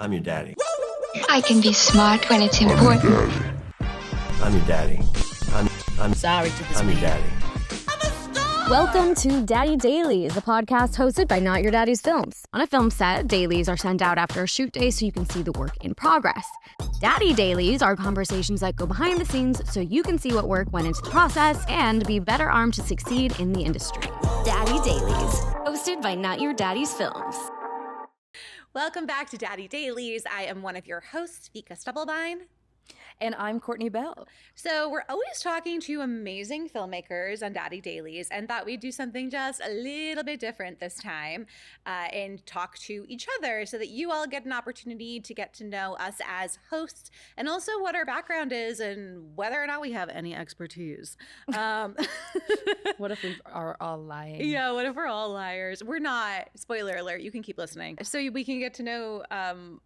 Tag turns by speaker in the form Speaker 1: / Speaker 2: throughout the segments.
Speaker 1: I'm your daddy.
Speaker 2: I can be smart when it's important.
Speaker 1: I'm your daddy. I'm
Speaker 3: sorry to this
Speaker 1: I'm your daddy.
Speaker 4: Welcome to Daddy Dailies, a podcast hosted by Not Your Daddy's Films. On a film set, dailies are sent out after a shoot day so you can see the work in progress. Daddy Dailies are conversations that go behind the scenes so you can see what work went into the process and be better armed to succeed in the industry. Daddy Dailies, hosted by Not Your Daddy's Films.
Speaker 5: Welcome back to Daddy Dailies. I am one of your hosts, Vika Stubblebine.
Speaker 3: And I'm Kourtney Bell.
Speaker 5: So we're always talking to amazing filmmakers on Daddy Dailies and thought we'd do something just a little bit different this time and talk to each other so that you all get an opportunity to get to know us as hosts and also what our background is and whether or not we have any expertise.
Speaker 3: What if we are all lying?
Speaker 5: Yeah, what if we're all liars? We're not. Spoiler alert, you can keep listening. So we can get to know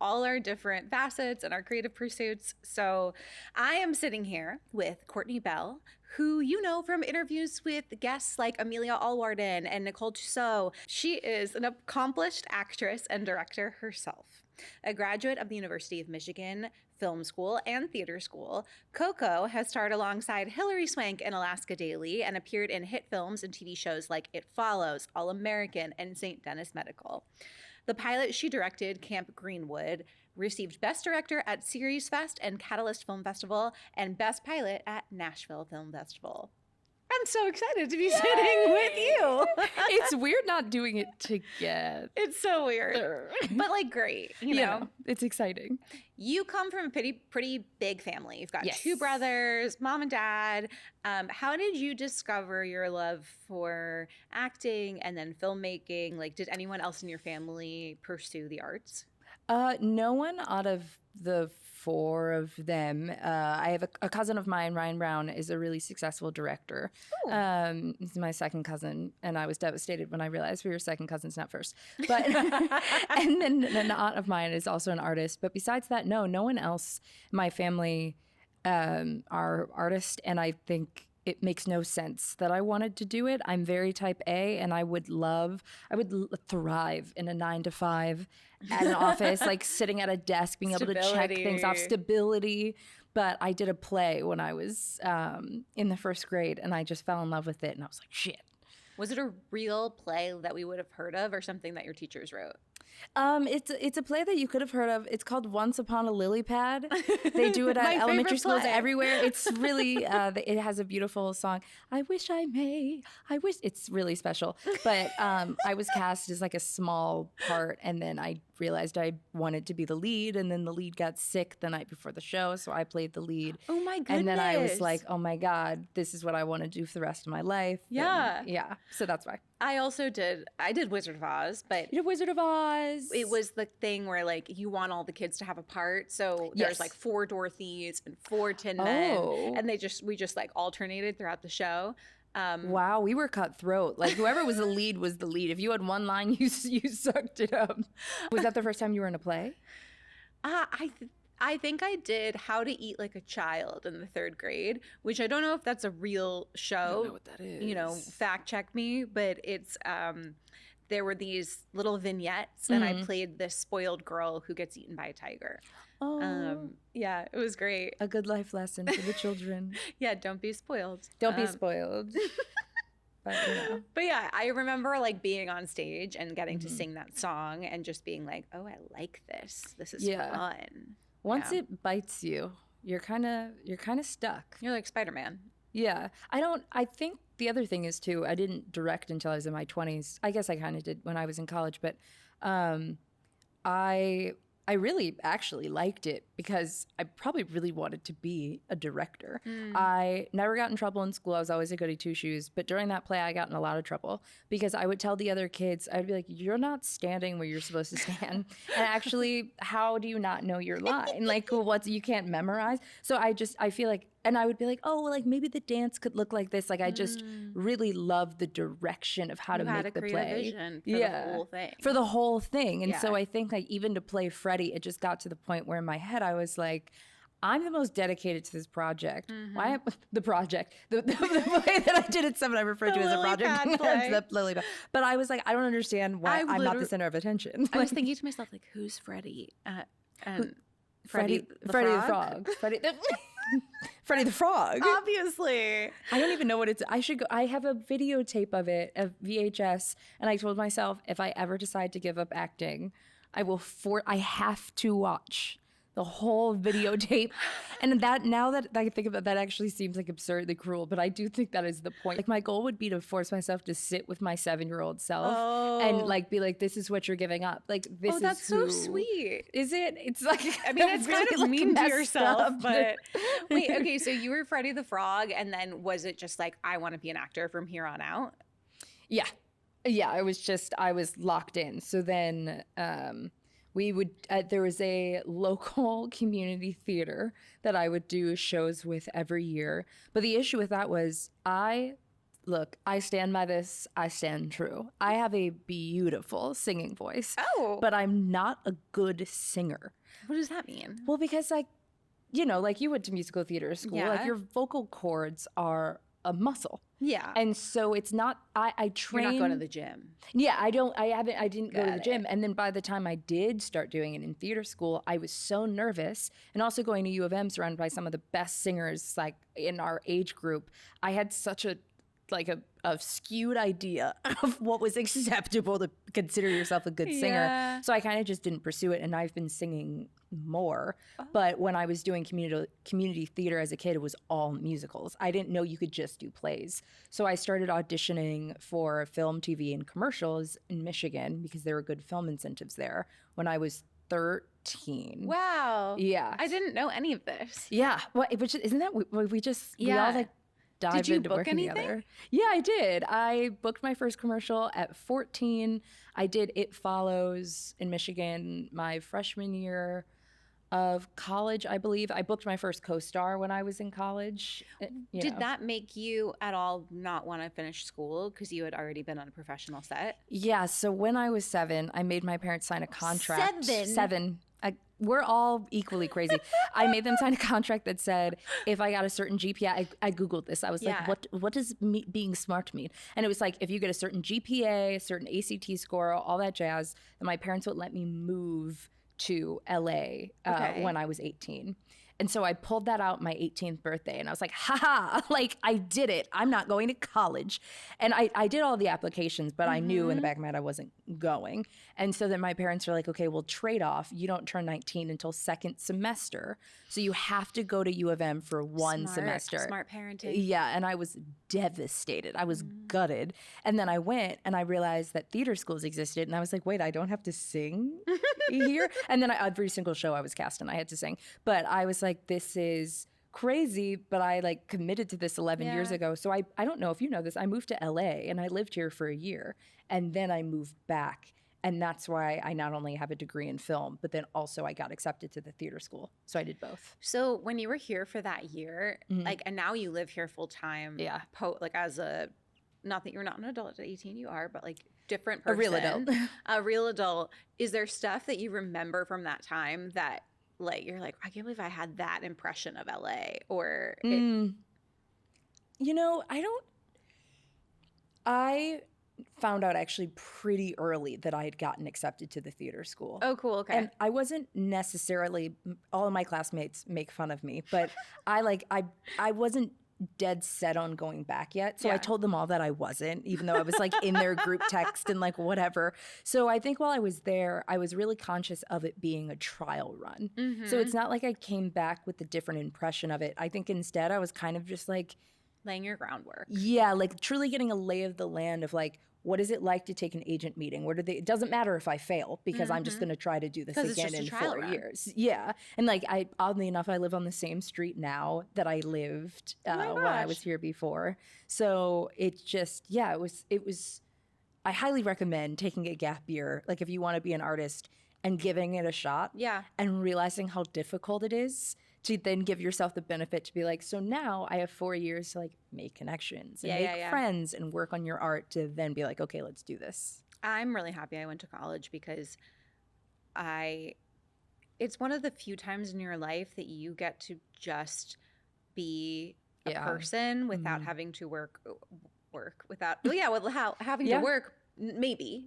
Speaker 5: all our different facets and our creative pursuits. So I am sitting here with Kourtney Bell, who you know from interviews with guests like Amelia Allwarden and Nicole. She is an accomplished actress and director herself. A graduate of the University of Michigan Film School and Theater School, Coco has starred alongside Hilary Swank in Alaska Daily and appeared in hit films and TV shows like It Follows, All American, and St. Denis Medical. The pilot she directed, Camp Greenwood, received Best Director at Series Fest and Catalyst Film Festival and Best Pilot at Nashville Film Festival. I'm so excited to be sitting with you.
Speaker 3: It's weird not doing it together.
Speaker 5: It's so weird, but like great, you know?
Speaker 3: It's exciting.
Speaker 5: You come from a pretty big family. You've got two brothers, mom and dad. How did you discover your love for acting and then filmmaking? Like, did anyone else in your family pursue the arts?
Speaker 3: No one out of the four of them. I have a cousin of mine, Ryan Brown, is a really successful director. He's my second cousin, and I was devastated when I realized we were second cousins, not first. But and then an aunt of mine is also an artist. But besides that, no one else in my family are artists, and I think it makes no sense that I wanted to do it. I'm very type A, and I would thrive in a 9-to-5 at an office, like sitting at a desk, being able to check things off, stability. But I did a play when I was in the first grade, and I just fell in love with it, and I was like, shit.
Speaker 5: Was it a real play that we would have heard of or something that your teachers wrote?
Speaker 3: It's a play that you could have heard of. It's called Once Upon a Lily Pad. They do it at elementary schools everywhere. It's really, it has a beautiful song. I wish I may. I wish. It's really special. But I was cast as like a small part, and then I realized I wanted to be the lead, and then the lead got sick the night before the show, so I played the lead.
Speaker 5: Oh my goodness.
Speaker 3: And then I was like, oh my God, this is what I want to do for the rest of my life.
Speaker 5: Yeah.
Speaker 3: And yeah. So that's why.
Speaker 5: I did Wizard of Oz, but
Speaker 3: You did Wizard of Oz.
Speaker 5: it was the thing where like you want all the kids to have a part. So there's like 4 Dorothys and 4 Tin Men, and we just like alternated throughout the show.
Speaker 3: Wow, we were cutthroat. Like whoever was the lead was the lead. If you had one line, you sucked it up. Was that the first time you were in a play?
Speaker 5: I think I did How to Eat Like a Child in the 3rd grade, which I don't know if that's a real show.
Speaker 3: I don't know what that is.
Speaker 5: You know, fact check me, but it's there were these little vignettes, and I played this spoiled girl who gets eaten by a tiger. Yeah, it was great.
Speaker 3: A good life lesson for the children.
Speaker 5: Yeah, don't be spoiled.
Speaker 3: Don't be spoiled. But, you know.
Speaker 5: But yeah, I remember like being on stage and getting to sing that song and just being like, oh, I like this. This is fun.
Speaker 3: Once it bites you, you're kind of stuck.
Speaker 5: You're like Spider-Man.
Speaker 3: Yeah. I think the other thing is too, I didn't direct until I was in my 20s. I guess I kind of did when I was in college, but I really actually liked it because I probably really wanted to be a director. I never got in trouble in school. I was always a goody two-shoes. But during that play, I got in a lot of trouble because I would tell the other kids, I'd be like, you're not standing where you're supposed to stand. And actually, how do you not know your line? Like, you can't memorize? So I feel like, and I would be like, oh, well, like maybe the dance could look like this. Like I just really love the direction of how to make the play.
Speaker 5: Vision for the whole thing.
Speaker 3: For the whole thing. And so I think like even to play Freddie, it just got to the point where in my head I was like, I'm the most dedicated to this project. Why the project? The way that I did it, someone I referred to as a project. The lily pad. But I was like, I don't understand why I'm not the center of attention.
Speaker 5: I was thinking to myself, like, who's Freddie? And
Speaker 3: Freddie the Frog. Freddie the Frog.
Speaker 5: Obviously.
Speaker 3: I don't even know what it's. I should go. I have a videotape of it, of VHS, and I told myself if I ever decide to give up acting, I have to watch the whole videotape. And that, now that I think about that, actually seems like absurdly cruel, but I do think that is the point. Like, my goal would be to force myself to sit with my 7-year-old self and like be like, this is what you're giving up. Like, this is
Speaker 5: that's
Speaker 3: who.
Speaker 5: so sweet.
Speaker 3: Is it? It's like,
Speaker 5: I mean, it's
Speaker 3: really,
Speaker 5: kind of
Speaker 3: like,
Speaker 5: mean to
Speaker 3: messed
Speaker 5: yourself,
Speaker 3: up.
Speaker 5: but wait, okay, so you were Freddie the Frog, and then was it just like, I want to be an actor from here on out?
Speaker 3: Yeah. I was locked in. So then we would, there was a local community theater that I would do shows with every year. But the issue with that was I stand by this, I stand true. I have a beautiful singing voice.
Speaker 5: Oh.
Speaker 3: But I'm not a good singer.
Speaker 5: What does that mean?
Speaker 3: Well, because like you went to musical theater school, like
Speaker 5: Yeah.
Speaker 3: your vocal cords are a muscle.
Speaker 5: Yeah.
Speaker 3: And so it's not, I train.
Speaker 5: You're not going to the gym.
Speaker 3: Yeah, I didn't go to the
Speaker 5: Got
Speaker 3: gym.
Speaker 5: it.
Speaker 3: And then by the time I did start doing it in theater school, I was so nervous. And also going to U of M surrounded by some of the best singers like in our age group, I had such a skewed idea of what was acceptable to consider yourself a good singer.
Speaker 5: Yeah.
Speaker 3: So I kind of just didn't pursue it, and I've been singing more. But when I was doing community theater as a kid, it was all musicals. I didn't know you could just do plays. So I started auditioning for film, TV, and commercials in Michigan because there were good film incentives there when I was 13.
Speaker 5: Wow.
Speaker 3: Yeah.
Speaker 5: I didn't know any of this.
Speaker 3: Yeah. Well, which isn't that we
Speaker 5: Yeah.
Speaker 3: all like dived
Speaker 5: you
Speaker 3: into
Speaker 5: book
Speaker 3: working
Speaker 5: anything?
Speaker 3: together. Yeah, I did. I booked my first commercial at 14. I did It Follows in Michigan my freshman year of college, I believe. I booked my first co-star when I was in college.
Speaker 5: Did that make you at all not want to finish school because you had already been on a professional set?
Speaker 3: Yeah, so when I was 7, I made my parents sign a contract.
Speaker 5: 7?
Speaker 3: 7. We're all equally crazy. I made them sign a contract that said if I got a certain GPA, I Googled this. I was
Speaker 5: Yeah.
Speaker 3: like, what does being smart mean? And it was like, if you get a certain GPA, a certain ACT score, all that jazz, then my parents would let me move to LA
Speaker 5: Okay.
Speaker 3: when I was 18. And so I pulled that out my 18th birthday and I was like, haha, like I did it. I'm not going to college. And I did all the applications, but I knew in the back of my head I wasn't going. And so then my parents were like, okay, well, trade off. You don't turn 19 until second semester. So you have to go to U of M for one semester.
Speaker 5: Smart parenting.
Speaker 3: Yeah, and I was devastated. I was gutted. And then I went and I realized that theater schools existed. And I was like, wait, I don't have to sing here? And then every single show I was cast in, I had to sing. But I was like, this is crazy, but I like committed to this 11 years
Speaker 5: Yeah.
Speaker 3: ago. So I don't know if you know this. I moved to LA and I lived here for a year. And then I moved back. And that's why I not only have a degree in film, but then also I got accepted to the theater school. So I did both.
Speaker 5: So when you were here for that year, like, and now you live here full time.
Speaker 3: Yeah.
Speaker 5: Like as a, not that you're not an adult at 18, you are, but like different
Speaker 3: A
Speaker 5: person.
Speaker 3: real adult.
Speaker 5: A real adult. Is there stuff that you remember from that time that like, you're like, I can't believe I had that impression of LA or
Speaker 3: I found out actually pretty early that I had gotten accepted to the theater school.
Speaker 5: Oh, cool. Okay.
Speaker 3: And I wasn't necessarily, all of my classmates make fun of me, but I wasn't dead set on going back yet. So I
Speaker 5: Yeah.
Speaker 3: told them all that I wasn't, even though I was like in their group text and like whatever. So I think while I was there, I was really conscious of it being a trial run. So it's not like I came back with a different impression of it. I think instead I was kind of just like,
Speaker 5: laying your groundwork.
Speaker 3: yeah, like truly getting a lay of the land of like, what is it like to take an agent meeting? It doesn't matter if I fail because I'm just going to try to do this
Speaker 5: 'Cause it's
Speaker 3: again
Speaker 5: just a
Speaker 3: in
Speaker 5: trial
Speaker 3: 4
Speaker 5: run.
Speaker 3: years. Yeah. And like, oddly enough, I live on the same street now that I lived
Speaker 5: my
Speaker 3: when I was
Speaker 5: gosh.
Speaker 3: here before. So it's just, yeah, it was, I highly recommend taking a gap year. Like if you want to be an artist and giving it a shot.
Speaker 5: Yeah.
Speaker 3: And realizing how difficult it is to then give yourself the benefit to be like, so now I have 4 years to like make connections and make friends and work on your art to then be like, okay, let's do this.
Speaker 5: I'm really happy I went to college because it's one of the few times in your life that you get to just be a
Speaker 3: Yeah.
Speaker 5: person without having to work without, having
Speaker 3: Yeah.
Speaker 5: to work, maybe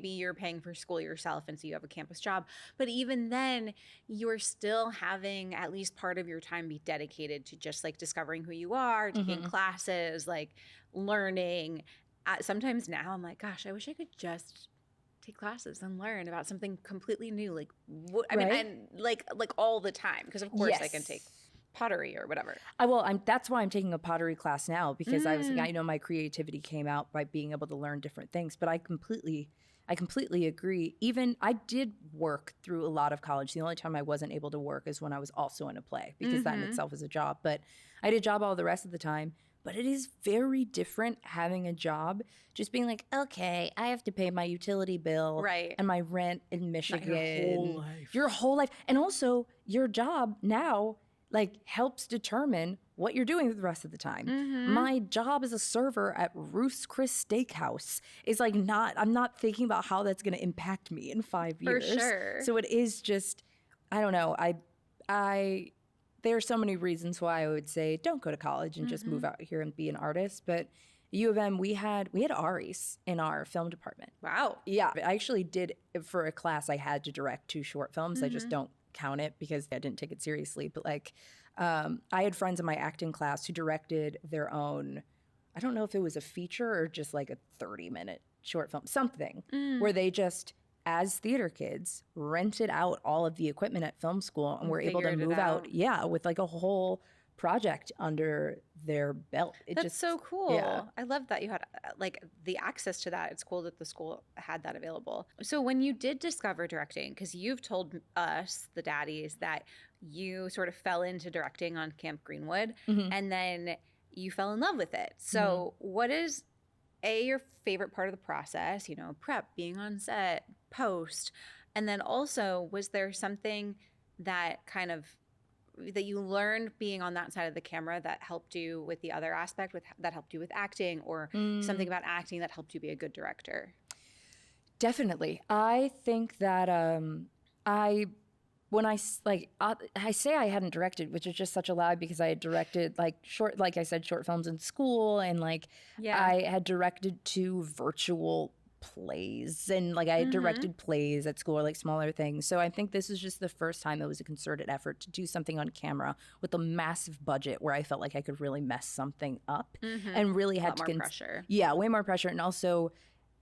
Speaker 5: you're paying for school yourself and so you have a campus job, but even then you're still having at least part of your time be dedicated to just like discovering who you are, taking classes, like learning. Sometimes now I'm like, gosh, I wish I could just take classes and learn about something completely new, like I mean, and like all the time, because of course I can take pottery or whatever.
Speaker 3: That's why I'm taking a pottery class now, because I was like, I know my creativity came out by being able to learn different things. But I completely agree. Even I did work through a lot of college. The only time I wasn't able to work is when I was also in a play, because that in itself is a job. But I did a job all the rest of the time. But it is very different having a job, just being like, okay, I have to pay my utility bill and my rent in Michigan. Your whole life. And also your job now like helps determine what you're doing the rest of the time. My job as a server at Ruth's Chris Steakhouse is like I'm not thinking about how that's going to impact me in 5 years.
Speaker 5: For sure.
Speaker 3: So it is just, I don't know. There are so many reasons why I would say don't go to college and just move out here and be an artist. But U of M, we had Aries in our film department.
Speaker 5: Wow.
Speaker 3: Yeah, I actually did, for a class, I had to direct 2 short films. I just don't count it because I didn't take it seriously. But like, I had friends in my acting class who directed their own, I don't know if it was a feature or just like a 30-minute short film, something, where they just, as theater kids, rented out all of the equipment at film school and were able to move out, with like a whole project under their belt.
Speaker 5: That's so cool.
Speaker 3: Yeah.
Speaker 5: I love that you had like the access to that. It's cool that the school had that available. So when you did discover directing, because you've told us, the daddies, that you sort of fell into directing on Camp Greenwood and then you fell in love with it. So what is your favorite part of the process, you know, prep, being on set, post, and then also was there something that that you learned being on that side of the camera that helped you with the other aspect, that helped you with acting, or something about acting that helped you be a good director?
Speaker 3: Definitely. I think that I say I hadn't directed, which is just such a lie, because I had directed short films in school, and I had directed 2 virtual plays, and I had directed plays at school, or smaller things. So I think this is just the first time it was a concerted effort to do something on camera with a massive budget where I felt like I could really mess something up and really had to
Speaker 5: pressure.
Speaker 3: Yeah, way more pressure, and also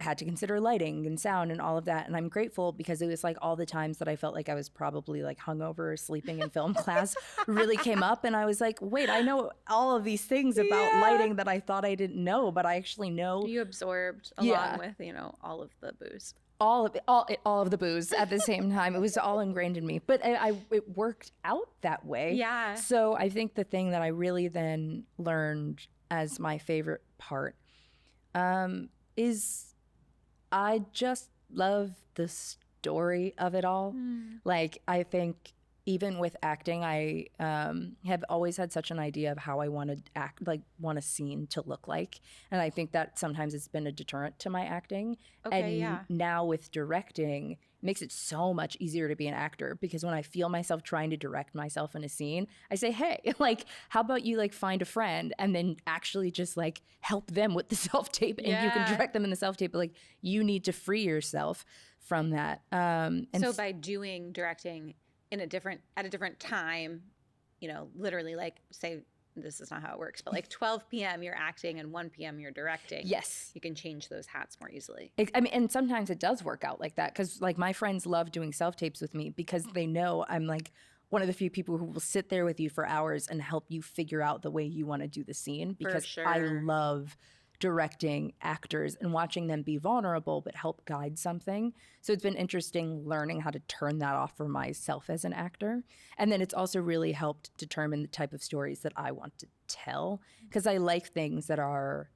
Speaker 3: had to consider lighting and sound and all of that. And I'm grateful because it was all the times that I felt like I was probably hungover or sleeping in film class really came up. And I was like, wait, I know all of these things about lighting that I thought I didn't know, but I actually know.
Speaker 5: You absorbed along with, all of the booze.
Speaker 3: All of the booze at the same time. It was all ingrained in me, but it worked out that way.
Speaker 5: Yeah.
Speaker 3: So I think the thing that I really then learned as my favorite part is I just love the story of it all. I think even with acting, I have always had such an idea of how I want to act, want a scene to look like. And I think that sometimes it's been a deterrent to my acting. Now with directing, it makes it so much easier to be an actor, because when I feel myself trying to direct myself in a scene, I say, hey, how about you find a friend and then actually just help them with the self-tape and you can direct them in the self-tape. But you need to free yourself from that. And
Speaker 5: so by doing directing at a different time, literally say, this is not how it works, but 12 p.m. you're acting and 1 p.m. you're directing.
Speaker 3: Yes.
Speaker 5: You can change those hats more easily.
Speaker 3: And sometimes it does work out like that, because my friends love doing self-tapes with me because they know I'm one of the few people who will sit there with you for hours and help you figure out the way you want to do the scene, because I love directing actors and watching them be vulnerable but help guide something. So it's been interesting learning how to turn that off for myself as an actor. And then it's also really helped determine the type of stories that I want to tell, because I like things that are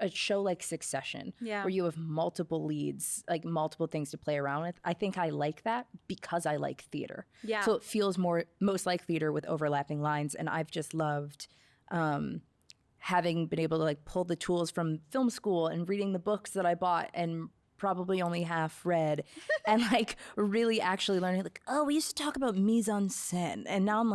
Speaker 3: a show like Succession, where you have multiple leads, multiple things to play around with. I think I like that because I like theater. Yeah. So it feels most like theater with overlapping lines. And I've just loved having been able to pull the tools from film school and reading the books that I bought and probably only half read and really actually learning oh, we used to talk about mise en scène, and now I'm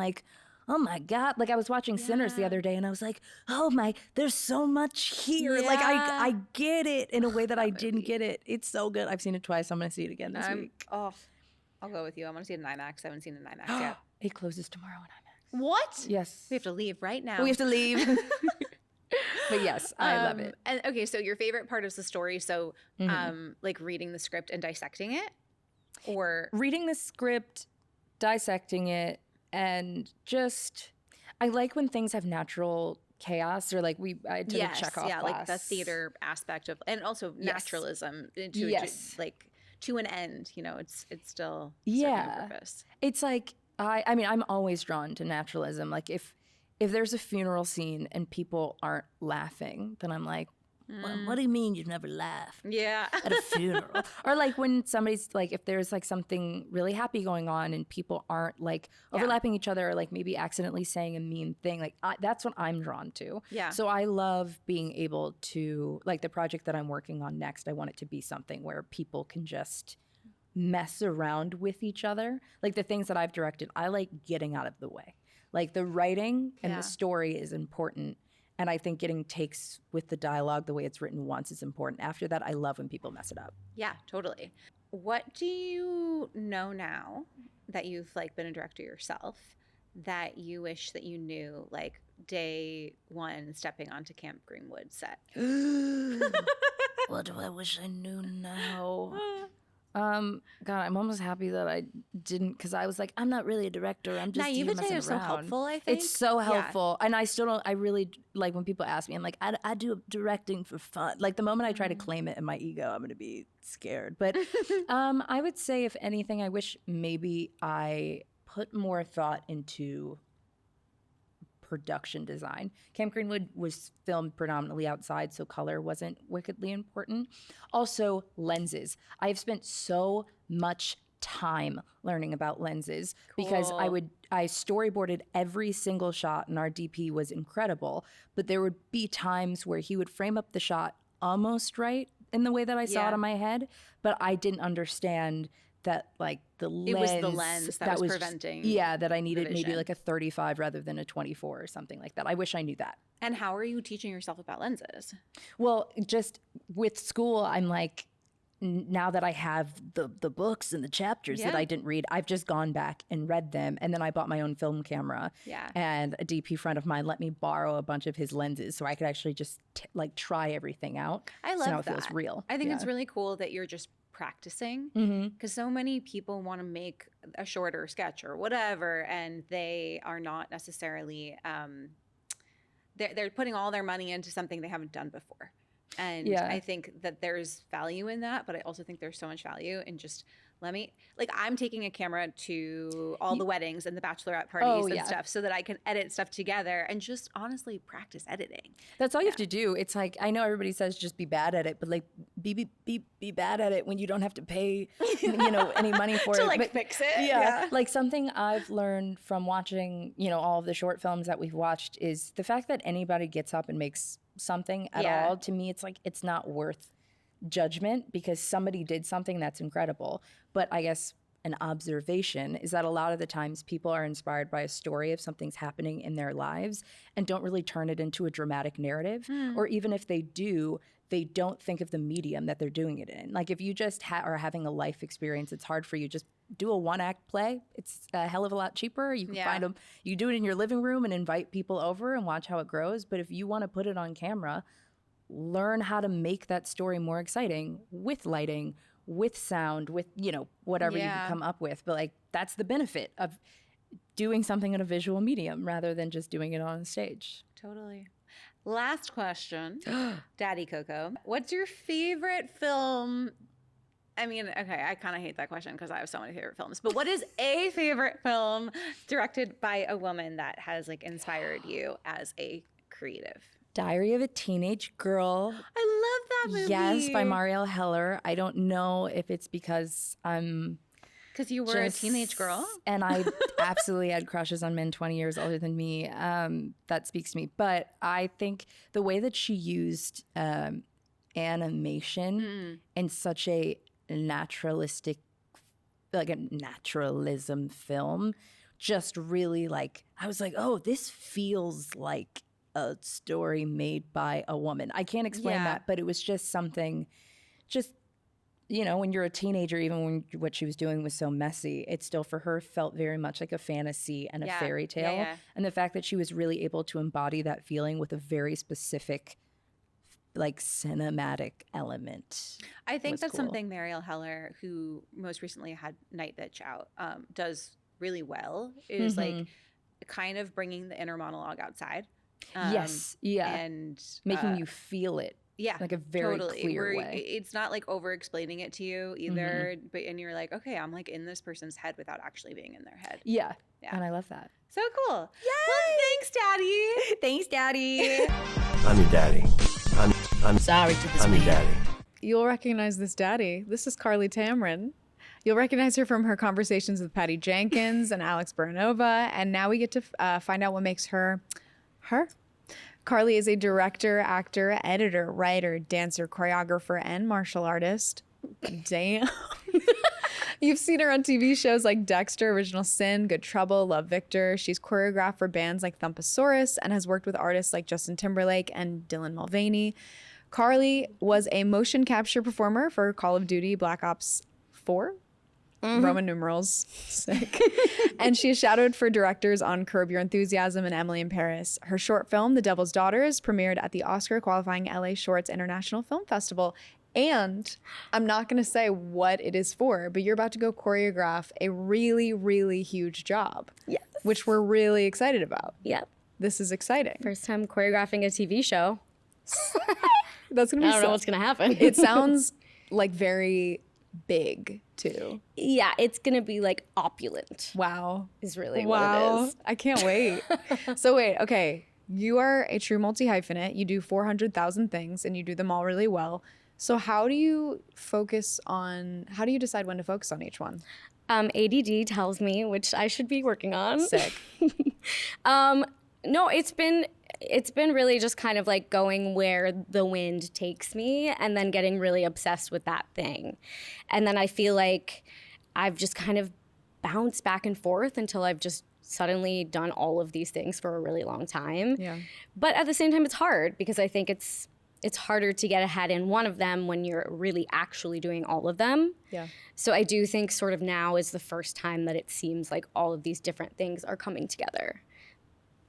Speaker 3: oh my God. Like I was watching Sinners the other day and I was like, oh my, there's so much here. Like I get it in a way that I didn't get it. It's so good. I've seen it twice. I'm going to see it again this week.
Speaker 5: Oh, I'll go with you. I want to see it in IMAX. I haven't seen it in IMAX yet.
Speaker 3: It closes tomorrow in IMAX.
Speaker 5: What?
Speaker 3: Yes.
Speaker 5: We have to leave right now.
Speaker 3: We have to leave. But yes, I love it.
Speaker 5: And okay, so your favorite part is the story. So like reading the script and dissecting it, or
Speaker 3: reading the script, dissecting it, and just I like when things have natural chaos, or like I took a Chekhov class.
Speaker 5: Like the theater aspect of, and also naturalism to an end. You know, it's still serving a purpose.
Speaker 3: It's like I mean I'm always drawn to naturalism. Like if there's a funeral scene and people aren't laughing, then I'm like, what do you mean you never laugh?
Speaker 5: Yeah.
Speaker 3: At a funeral. Or like when somebody's like, if there's like something really happy going on and people aren't like overlapping each other, or like maybe accidentally saying a mean thing, like that's what I'm drawn to.
Speaker 5: Yeah.
Speaker 3: So I love being able to, like the project that I'm working on next, I want it to be something where people can just mess around with each other. Like the things that I've directed, I like getting out of the way. Like the writing and the story is important. And I think getting takes with the dialogue the way it's written once is important. After that, I love when people mess it up.
Speaker 5: Yeah, totally. What do you know now that you've like been a director yourself that you wish that you knew like day one stepping onto Camp Greenwood set?
Speaker 3: What do I wish I knew now? God, I'm almost happy that I didn't, because I was like, I'm not really a director. I'm just
Speaker 5: naivete is so helpful, I think.
Speaker 3: It's so helpful. And I still don't, I really, like when people ask me, I'm like, I do directing for fun. Like the moment I try to claim it in my ego, I'm going to be scared. But I would say, if anything, I wish maybe I put more thought into production design. Camp Greenwood was filmed predominantly outside, so color wasn't wickedly important. Also, lenses. I have spent so much time learning about lenses because I storyboarded every single shot, and our DP was incredible, but there would be times where he would frame up the shot almost right in the way that I saw it in my head, but I didn't understand that like the lens.
Speaker 5: It was the lens that was preventing.
Speaker 3: That I needed maybe like a 35 rather than a 24 or something like that. I wish I knew that.
Speaker 5: And how are you teaching yourself about lenses?
Speaker 3: Well, just with school, I'm like, now that I have the books and the chapters that I didn't read, I've just gone back and read them. And then I bought my own film camera. Yeah. And a DP friend of mine let me borrow a bunch of his lenses so I could actually just like try everything out.
Speaker 5: I love
Speaker 3: so now
Speaker 5: that.
Speaker 3: It feels real.
Speaker 5: I think it's really cool that you're just practicing, because so many people want to make a shorter sketch or whatever, and they are not necessarily they're putting all their money into something they haven't done before. And I think that there's value in that, but I also think there's so much value in just I'm taking a camera to all the weddings and the bachelorette parties and stuff so that I can edit stuff together and just honestly practice editing.
Speaker 3: That's all you have to do. It's like, I know everybody says just be bad at it, but like be bad at it when you don't have to pay, any money for
Speaker 5: to
Speaker 3: it.
Speaker 5: like fix it.
Speaker 3: Yeah. Like something I've learned from watching, all of the short films that we've watched is the fact that anybody gets up and makes something at all. To me, it's like, it's not worth judgment because somebody did something that's incredible. But I guess an observation is that a lot of the times people are inspired by a story of something's happening in their lives and don't really turn it into a dramatic narrative. Or even if they do, they don't think of the medium that they're doing it in. Like if you just are having a life experience, it's hard for you. Just do a one-act play. It's a hell of a lot cheaper. You can find them. You do it in your living room and invite people over and watch how it grows. But if you want to put it on camera, learn how to make that story more exciting with lighting, with sound, with, whatever you can come up with. But like, that's the benefit of doing something in a visual medium rather than just doing it on a stage.
Speaker 5: Totally. Last question, Daddy Coco. What's your favorite film? I mean, okay, I kind of hate that question because I have so many favorite films. But what is a favorite film directed by a woman that has like inspired you as a creative?
Speaker 3: Diary of a Teenage Girl.
Speaker 5: I love that movie.
Speaker 3: Yes, by Marielle Heller. I don't know if it's because
Speaker 5: because you were a teenage girl?
Speaker 3: And I absolutely had crushes on men 20 years older than me. That speaks to me. But I think the way that she used animation in such a naturalistic, like a naturalism film, just really like, I was like, oh, this feels like a story made by a woman. I can't explain that, but it was just something, just, you know, when you're a teenager, even when what she was doing was so messy, it still for her felt very much like a fantasy and a fairy tale. And the fact that she was really able to embody that feeling with a very specific, like, cinematic element.
Speaker 5: I think that's
Speaker 3: cool.
Speaker 5: something Mariel Heller, who most recently had Night Bitch out, does really well, is like kind of bringing the inner monologue outside.
Speaker 3: Yes. Yeah.
Speaker 5: And
Speaker 3: making you feel it.
Speaker 5: Yeah.
Speaker 3: Like a very clear way.
Speaker 5: It's not like over explaining it to you either, and you're like, okay, I'm like in this person's head without actually being in their head.
Speaker 3: Yeah. And I love that.
Speaker 5: So cool. Yay! Well, thanks, Daddy.
Speaker 3: Thanks, Daddy.
Speaker 1: I'm your daddy. I'm
Speaker 3: sorry to this
Speaker 1: I'm your daddy.
Speaker 6: You'll recognize this daddy. This is Carlye Tamaren. You'll recognize her from her conversations with Patty Jenkins and Alex Baranova. And now we get to find out what makes her her. Carlye is a director, actor, editor, writer, dancer, choreographer, and martial artist. Damn. You've seen her on TV shows like Dexter, Original Sin, Good Trouble, Love Victor. She's choreographed for bands like Thumpasaurus and has worked with artists like Justin Timberlake and Dylan Mulvaney. Carlye was a motion capture performer for Call of Duty Black Ops 4. Roman numerals. Sick. And she is shadowed for directors on Curb Your Enthusiasm and Emily in Paris. Her short film, The Devil's Daughters, premiered at the Oscar-qualifying LA Shorts International Film Festival. And I'm not going to say what it is for, but you're about to go choreograph a really, really huge job.
Speaker 4: Yes.
Speaker 6: Which we're really excited about.
Speaker 4: Yep.
Speaker 6: This is exciting.
Speaker 4: First time choreographing a TV show.
Speaker 6: That's going to be
Speaker 4: I don't know what's going to happen.
Speaker 6: It sounds like very big too.
Speaker 4: Yeah, it's going to be like opulent.
Speaker 6: Wow.
Speaker 4: Is really what it is.
Speaker 6: I can't wait. So wait, okay. You are a true multi-hyphenate. You do 400,000 things and you do them all really well. So how do you decide when to focus on each one?
Speaker 4: ADD tells me, which I should be working on.
Speaker 6: Sick.
Speaker 4: No, it's been really just kind of like going where the wind takes me and then getting really obsessed with that thing. And then I feel like I've just kind of bounced back and forth until I've just suddenly done all of these things for a really long time.
Speaker 6: Yeah.
Speaker 4: But at the same time, it's hard because I think it's harder to get ahead in one of them when you're really actually doing all of them.
Speaker 6: Yeah.
Speaker 4: So I do think sort of now is the first time that it seems like all of these different things are coming together.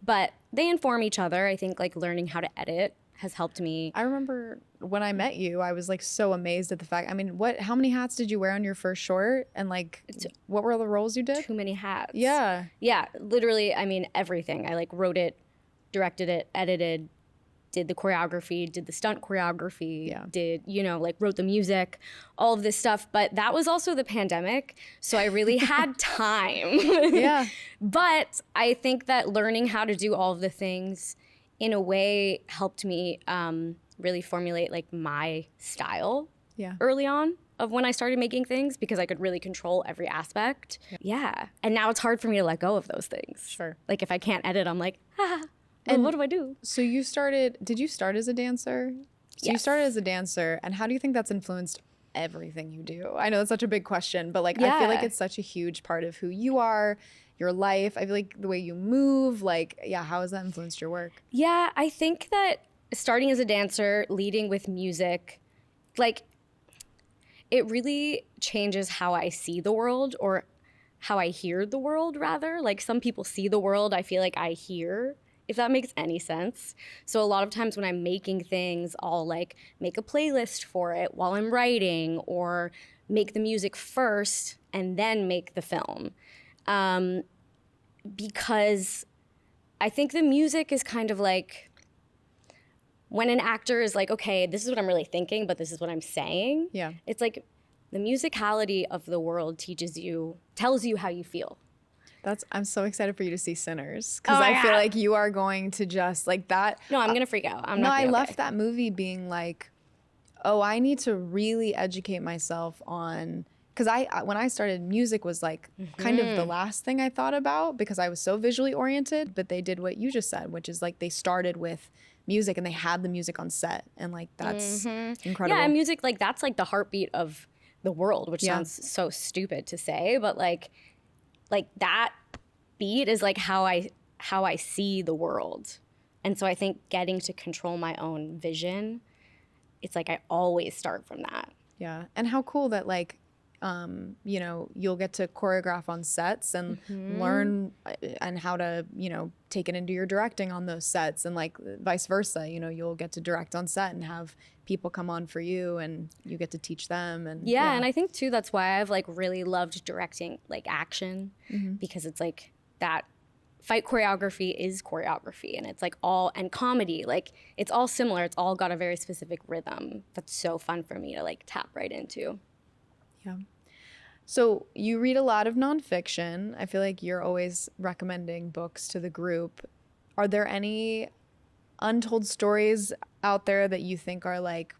Speaker 4: But they inform each other. I think like learning how to edit has helped me.
Speaker 6: I remember when I met you, I was like so amazed at the fact. I mean, how many hats did you wear on your first short? And like, what were the roles you did?
Speaker 4: Too many hats.
Speaker 6: Yeah.
Speaker 4: Yeah, literally, I mean, everything. I like wrote it, directed it, edited, did the choreography, did the stunt choreography, wrote the music, all of this stuff. But that was also the pandemic, so I really had time.
Speaker 6: Yeah.
Speaker 4: But I think that learning how to do all of the things in a way helped me really formulate like my style early on of when I started making things because I could really control every aspect. Yeah. And now it's hard for me to let go of those things.
Speaker 6: Sure.
Speaker 4: Like if I can't edit, I'm like, and what do I do?
Speaker 6: So did you start as a dancer? So you started as a dancer, and how do you think that's influenced everything you do? I know that's such a big question, but like I feel like it's such a huge part of who you are, your life. I feel like the way you move, like, how has that influenced your work?
Speaker 4: Yeah, I think that starting as a dancer, leading with music, like it really changes how I see the world or how I hear the world rather. Like some people see the world, I feel like I hear, if that makes any sense. So a lot of times when I'm making things, I'll like make a playlist for it while I'm writing or make the music first and then make the film. Because I think the music is kind of like when an actor is like, okay, this is what I'm really thinking, but this is what I'm saying.
Speaker 6: Yeah.
Speaker 4: It's like the musicality of the world tells you how you feel.
Speaker 6: I'm so excited for you to see Sinners because I feel like you are going to just like that.
Speaker 4: No, I'm gonna freak out.
Speaker 6: I left that movie being like, oh, I need to really educate myself on, because when I started, music was like kind of the last thing I thought about because I was so visually oriented. But they did what you just said, which is like they started with music and they had the music on set, and like that's incredible.
Speaker 4: Yeah, and music, like that's like the heartbeat of the world, which sounds so stupid to say, but like that speed is like how I see the world. And so I think getting to control my own vision, it's like I always start from that.
Speaker 6: Yeah. And how cool that like, you know, you'll get to choreograph on sets and learn and how to, you know, take it into your directing on those sets, and like vice versa, you know, you'll get to direct on set and have people come on for you and you get to teach them. And
Speaker 4: yeah. And I think too, that's why I've like really loved directing like action, because it's like that fight choreography is choreography, and it's like all, and comedy, like it's all similar. It's all got a very specific rhythm that's so fun for me to like tap right into.
Speaker 6: Yeah. So you read a lot of nonfiction. I feel like you're always recommending books to the group. Are there any untold stories out there that you think are like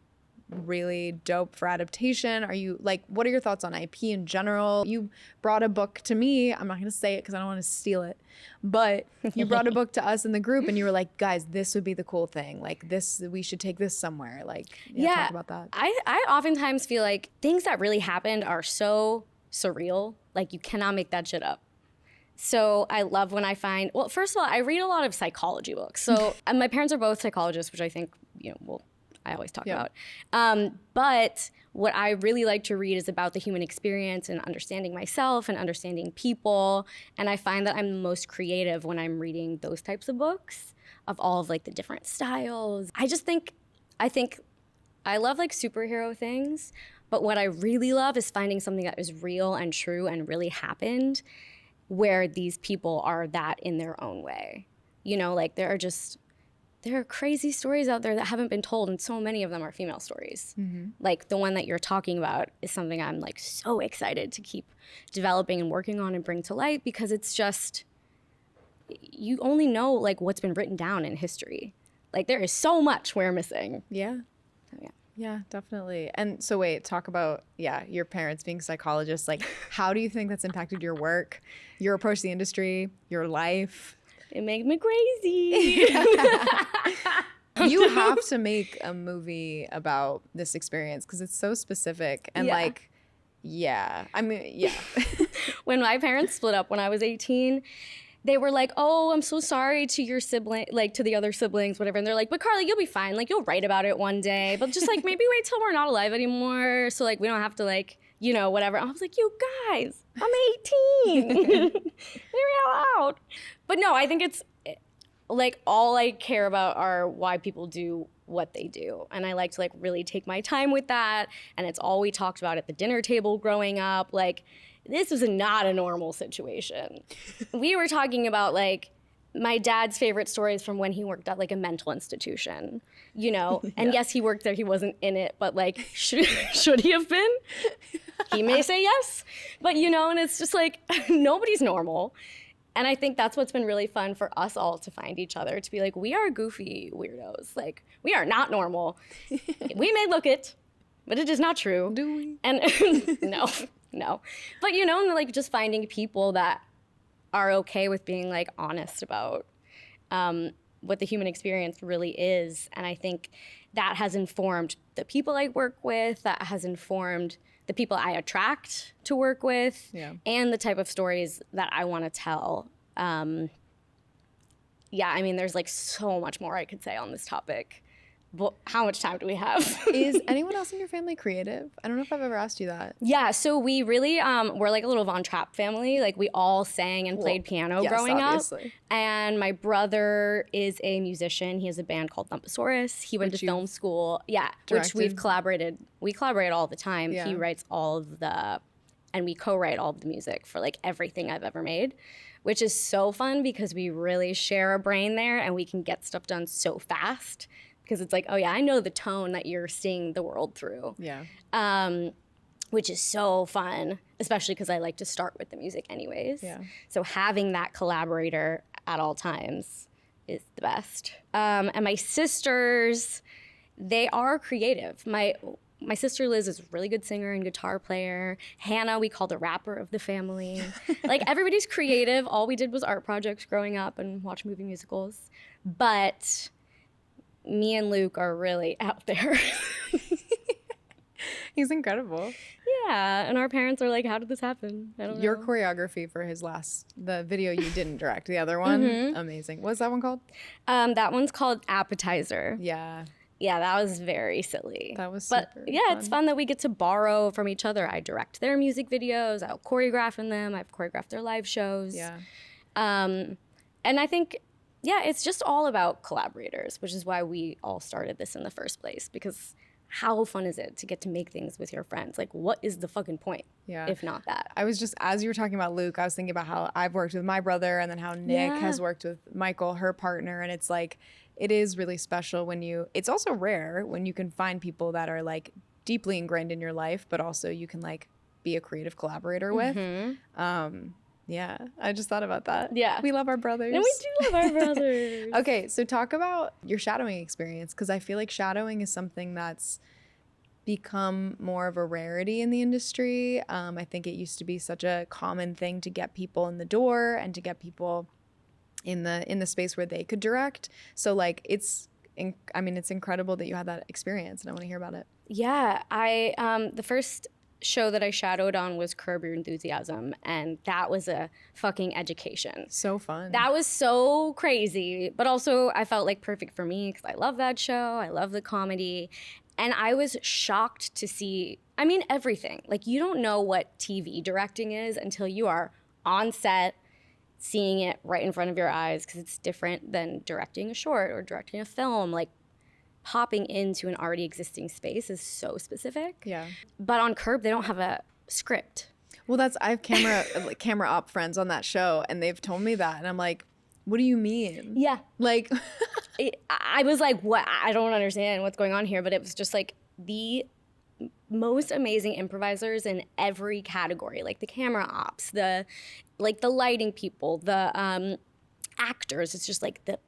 Speaker 6: really dope for adaptation? Are you like, what are your thoughts on IP in general? You brought a book to me. I'm not going to say it because I don't want to steal it, but you brought a book to us in the group and you were like, guys, this would be the cool thing. Like this, we should take this somewhere. Like, talk about that.
Speaker 4: I oftentimes feel like things that really happened are so surreal. Like you cannot make that shit up. So I love when I find, well, first of all, I read a lot of psychology books. So and my parents are both psychologists, which I think, you know, well, I always talk about. But what I really like to read is about the human experience and understanding myself and understanding people. And I find that I'm the most creative when I'm reading those types of books of all of like the different styles. I think I love like superhero things, but what I really love is finding something that is real and true and really happened, where these people are that in their own way. You know, like there are crazy stories out there that haven't been told, and so many of them are female stories. Like the one that you're talking about is something I'm like so excited to keep developing and working on and bring to light, because it's just, you only know like what's been written down in history. Like there is so much we're missing.
Speaker 6: Yeah. Yeah, definitely. And so wait, talk about, your parents being psychologists. Like, how do you think that's impacted your work, your approach to the industry, your life?
Speaker 4: It makes me crazy.
Speaker 6: You have to make a movie about this experience because it's so specific. And
Speaker 4: When my parents split up when I was 18, they were like, oh, I'm so sorry to your sibling, like to the other siblings, whatever. And they're like, but Carlye, you'll be fine. Like, you'll write about it one day. But just like, maybe wait till we're not alive anymore. So like, we don't have to like, you know, whatever. I was like, you guys, I'm 18. Hear me out loud. But no, I think it's like, all I care about are why people do what they do. And I like to like really take my time with that. And it's all we talked about at the dinner table growing up. Like, this was not a normal situation. We were talking about like my dad's favorite stories from when he worked at like a mental institution, you know? And yes, he worked there, he wasn't in it, but like, should he have been? He may say yes, but you know, and it's just like, nobody's normal. And I think that's what's been really fun for us all to find each other, to be like, we are goofy weirdos. Like, we are not normal. We may look it, but it is not true.
Speaker 6: Do we?
Speaker 4: And no. But you know, like just finding people that are okay with being like honest about what the human experience really is. And I think that has informed the people I work with, that has informed the people I attract to work with, and the type of stories that I want to tell. I mean, there's like so much more I could say on this topic. But how much time do we have?
Speaker 6: Is anyone else in your family creative? I don't know if I've ever asked you that.
Speaker 4: Yeah, so we really, we're like a little Von Trapp family. Like we all sang and played piano growing
Speaker 6: obviously.
Speaker 4: up. And my brother is a musician. He has a band called Thumpasaurus. He went to film school. Yeah,
Speaker 6: directed?
Speaker 4: Which we've collaborated. We collaborate all the time.
Speaker 6: Yeah.
Speaker 4: He writes all of and we co-write all of the music for like everything I've ever made, which is so fun because we really share a brain there and we can get stuff done so fast. Because it's like, oh yeah, I know the tone that you're seeing the world through.
Speaker 6: Yeah.
Speaker 4: Which is so fun, especially because I like to start with the music anyways.
Speaker 6: Yeah.
Speaker 4: So having that collaborator at all times is the best. And my sisters, they are creative. My sister Liz is a really good singer and guitar player. Hannah, we call the rapper of the family. Like everybody's creative. All we did was art projects growing up and watch movie musicals. But me and Luke are really out there.
Speaker 6: He's incredible.
Speaker 4: Yeah, and our parents are like, how did this happen? I don't know.
Speaker 6: Your choreography for the video you didn't direct, the other one, amazing. What's that one called?
Speaker 4: That one's called Appetizer.
Speaker 6: Yeah.
Speaker 4: Yeah, that was very silly.
Speaker 6: That was
Speaker 4: But
Speaker 6: super
Speaker 4: yeah,
Speaker 6: fun.
Speaker 4: it's fun that we get to borrow from each other. I direct their music videos. I'll choreograph in them. I've choreographed their live shows.
Speaker 6: Yeah.
Speaker 4: And I think, yeah, it's just all about collaborators, which is why we all started this in the first place. Because how fun is it to get to make things with your friends? Like, what is the fucking point?
Speaker 6: Yeah.
Speaker 4: If not that?
Speaker 6: I was just, as you were talking about Luke, I was thinking about how I've worked with my brother and then how Nick has worked with Michael, her partner. And it's like, it is really special it's also rare when you can find people that are like deeply ingrained in your life, but also you can like be a creative collaborator with. Yeah, I just thought about that.
Speaker 4: Yeah.
Speaker 6: We love our brothers.
Speaker 4: And we do love our brothers.
Speaker 6: Okay, so talk about your shadowing experience, because I feel like shadowing is something that's become more of a rarity in the industry. I think it used to be such a common thing to get people in the door and to get people in the space where they could direct. So like it's incredible that you had that experience, and I want to hear about it.
Speaker 4: Yeah, the first show that I shadowed on was Curb Your Enthusiasm, and that was a fucking education.
Speaker 6: So fun.
Speaker 4: That was so crazy, but also I felt like perfect for me because I love that show. I love the comedy, and I was shocked to see, everything. Like, you don't know what TV directing is until you are on set, seeing it right in front of your eyes, because it's different than directing a short or directing a film. Like, popping into an already existing space is so specific.
Speaker 6: Yeah.
Speaker 4: But on Curb, they don't have a script.
Speaker 6: Well, I have camera op friends on that show, and they've told me that, and I'm like, what do you mean?
Speaker 4: Yeah.
Speaker 6: Like,
Speaker 4: I was like, what? I don't understand what's going on here. But it was just like the most amazing improvisers in every category, like the camera ops, the lighting people, the actors. It's just like the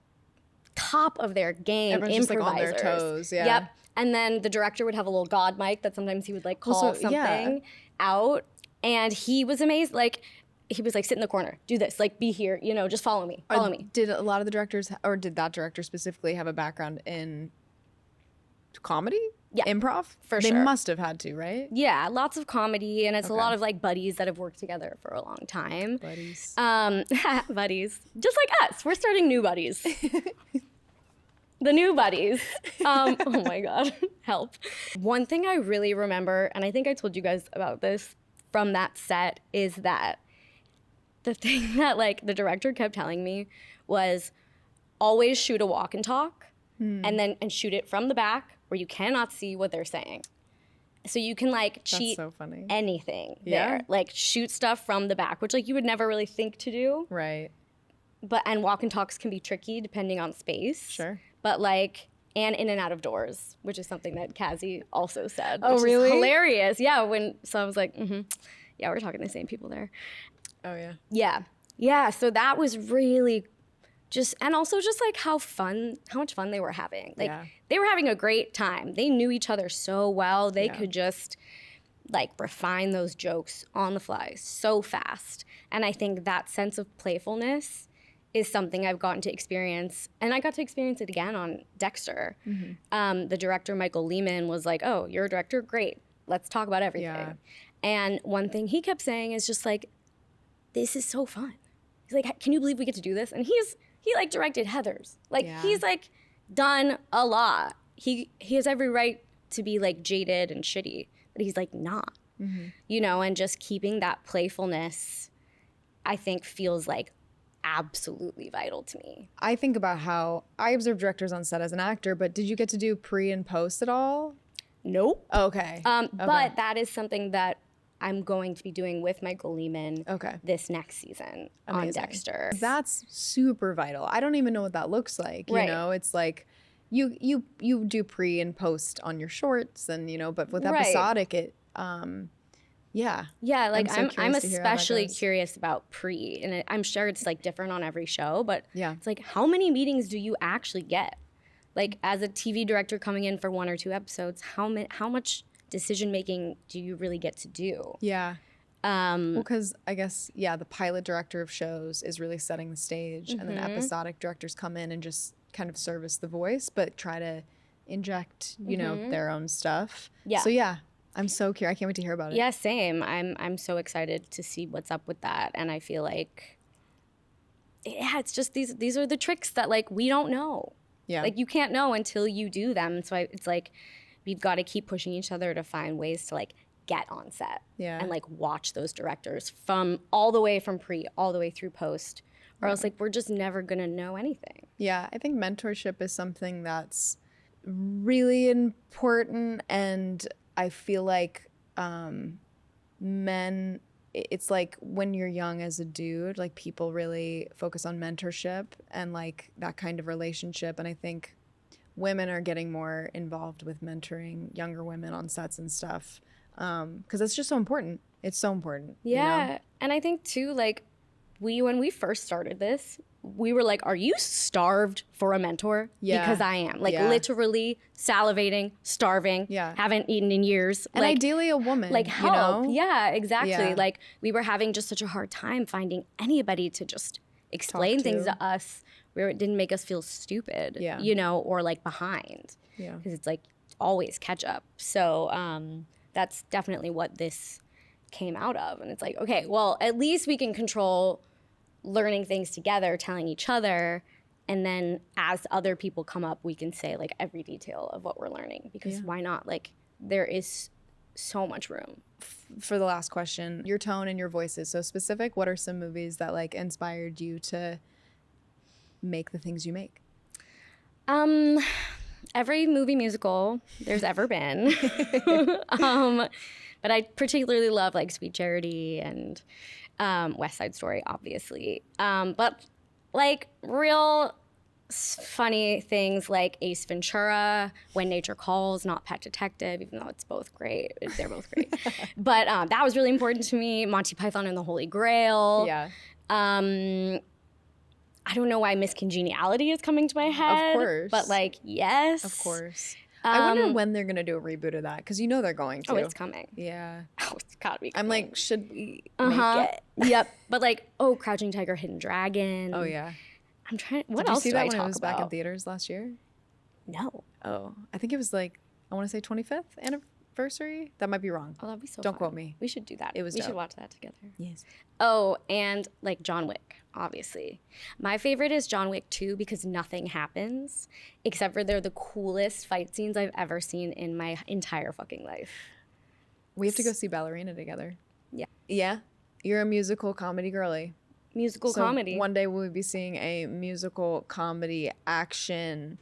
Speaker 4: top of their game.
Speaker 6: Everyone's
Speaker 4: improvisers.
Speaker 6: just like on their toes. Yeah.
Speaker 4: Yep. And then the director would have a little god mic that sometimes he would like call something out, and he was amazed. Like, he was like, sit in the corner, do this, like, be here, just follow me.
Speaker 6: Did a lot of the directors, or did that director specifically have a background in comedy?
Speaker 4: Yeah.
Speaker 6: Improv?
Speaker 4: For
Speaker 6: they
Speaker 4: sure.
Speaker 6: They must have had to, right?
Speaker 4: Yeah, lots of comedy, and it's a lot of like buddies that have worked together for a long time.
Speaker 6: Buddies.
Speaker 4: Buddies. Just like us. We're starting new buddies. The new buddies. Oh my God. Help. One thing I really remember, and I think I told you guys about this from that set, is that the thing that like the director kept telling me was always shoot a walk and talk and shoot it from the back where you cannot see what they're saying. So you can like cheat
Speaker 6: so funny.
Speaker 4: anything
Speaker 6: Yeah.
Speaker 4: there. Like shoot stuff from the back, which like you would never really think to do.
Speaker 6: Right.
Speaker 4: And walk and talks can be tricky depending on space.
Speaker 6: Sure.
Speaker 4: But like, and in and out of doors, which is something that Cassie also said.
Speaker 6: Oh,
Speaker 4: which
Speaker 6: really?
Speaker 4: Is hilarious. Yeah. So I was like, yeah, we're talking the same people there.
Speaker 6: Oh, yeah.
Speaker 4: Yeah. Yeah. So that was really and also just like how much fun they were having. Like they were having a great time. They knew each other so well. They could just like refine those jokes on the fly so fast. And I think that sense of playfulness is something I've gotten to experience. And I got to experience it again on Dexter. The director, Michael Lehman, was like, oh, you're a director? Great. Let's talk about everything.
Speaker 6: Yeah.
Speaker 4: And one thing he kept saying is just like, this is so fun. He's like, can you believe we get to do this? And he like directed Heathers. Like he's like done a lot. He has every right to be like jaded and shitty, but he's like not, and just keeping that playfulness, I think feels like absolutely vital to me.
Speaker 6: I think about how I observe directors on set as an actor, but did you get to do pre and post at all?
Speaker 4: Nope.
Speaker 6: Okay.
Speaker 4: But that is something that I'm going to be doing with Michael Lehman this next season on Dexter.
Speaker 6: That's super vital. I don't even know what that looks like. You know, it's like you do pre and post on your shorts, and but with episodic it yeah. Like
Speaker 4: I'm especially curious about pre, and I'm sure it's like different on every show, but it's like, how many meetings do you actually get? Like, as a TV director coming in for 1 or 2 episodes, how much decision making do you really get to do?
Speaker 6: Yeah. Well, because I guess the pilot director of shows is really setting the stage, and then episodic directors come in and just kind of service the voice, but try to inject their own stuff. Yeah. So I'm so curious. I can't wait to hear about it.
Speaker 4: Yeah, same. I'm so excited to see what's up with that, and I feel like, yeah, it's just these are the tricks that like we don't know.
Speaker 6: Yeah.
Speaker 4: Like you can't know until you do them. So it's like we've got to keep pushing each other to find ways to like get on set and like watch those directors from all the way from pre all the way through post, or else like we're just never gonna know anything.
Speaker 6: Yeah, I think mentorship is something that's really important, and I feel like men, it's like when you're young as a dude, like people really focus on mentorship and like that kind of relationship, and I think women are getting more involved with mentoring younger women on sets and stuff, because it's just so important. It's so important.
Speaker 4: Yeah,
Speaker 6: you know?
Speaker 4: and I think too, like when we first started this, we were like, are you starved for a mentor?
Speaker 6: Yeah.
Speaker 4: Because I am. Like literally salivating, starving, haven't eaten in years.
Speaker 6: And
Speaker 4: like,
Speaker 6: ideally a woman,
Speaker 4: like help.
Speaker 6: you know?
Speaker 4: Yeah, exactly.
Speaker 6: Yeah.
Speaker 4: Like we were having just such a hard time finding anybody to just explain things to us where it didn't make us feel stupid, you know, or like behind.
Speaker 6: Yeah.
Speaker 4: Because it's like always catch up. So that's definitely what this came out of. And it's like, okay, well, at least we can control learning things together, telling each other, and then as other people come up, we can say like every detail of what we're learning, because why not? Like there is so much room.
Speaker 6: For the last question, your tone and your voice is so specific. What are some movies that like inspired you to make the things you make?
Speaker 4: Every movie musical there's ever been. But I particularly love like Sweet Charity and West Side Story, obviously. But like real funny things like Ace Ventura, When Nature Calls, not Pet Detective, even though it's both great. They're both great. But that was really important to me. Monty Python and the Holy Grail.
Speaker 6: Yeah.
Speaker 4: I don't know why Miss Congeniality is coming to my head.
Speaker 6: Of course.
Speaker 4: But like, yes.
Speaker 6: Of course. I wonder when they're going to do a reboot of that, because you know they're going to.
Speaker 4: Oh, it's coming.
Speaker 6: Yeah.
Speaker 4: Oh, it's gotta be
Speaker 6: I'm
Speaker 4: coming.
Speaker 6: like, should we make it?
Speaker 4: Yep. But like, Crouching Tiger, Hidden Dragon.
Speaker 6: Oh, yeah.
Speaker 4: I'm trying. What
Speaker 6: Did
Speaker 4: else
Speaker 6: you see
Speaker 4: do
Speaker 6: that
Speaker 4: I
Speaker 6: when
Speaker 4: talk
Speaker 6: it was back in
Speaker 4: about?
Speaker 6: theaters last year?
Speaker 4: No.
Speaker 6: Oh, I think it was like, I want to say 25th anniversary. That might be wrong.
Speaker 4: Oh, that'd be so
Speaker 6: Don't
Speaker 4: fun.
Speaker 6: quote me.
Speaker 4: We should do that.
Speaker 6: It was
Speaker 4: We should
Speaker 6: dope.
Speaker 4: watch that together.
Speaker 6: Yes.
Speaker 4: Oh, and like John Wick, obviously. My favorite is John Wick 2 because nothing happens except for they're the coolest fight scenes I've ever seen in my entire fucking life.
Speaker 6: We have to go see Ballerina together.
Speaker 4: Yeah.
Speaker 6: Yeah. You're a musical comedy girly.
Speaker 4: Musical
Speaker 6: So
Speaker 4: comedy.
Speaker 6: One day we'll be seeing a musical comedy action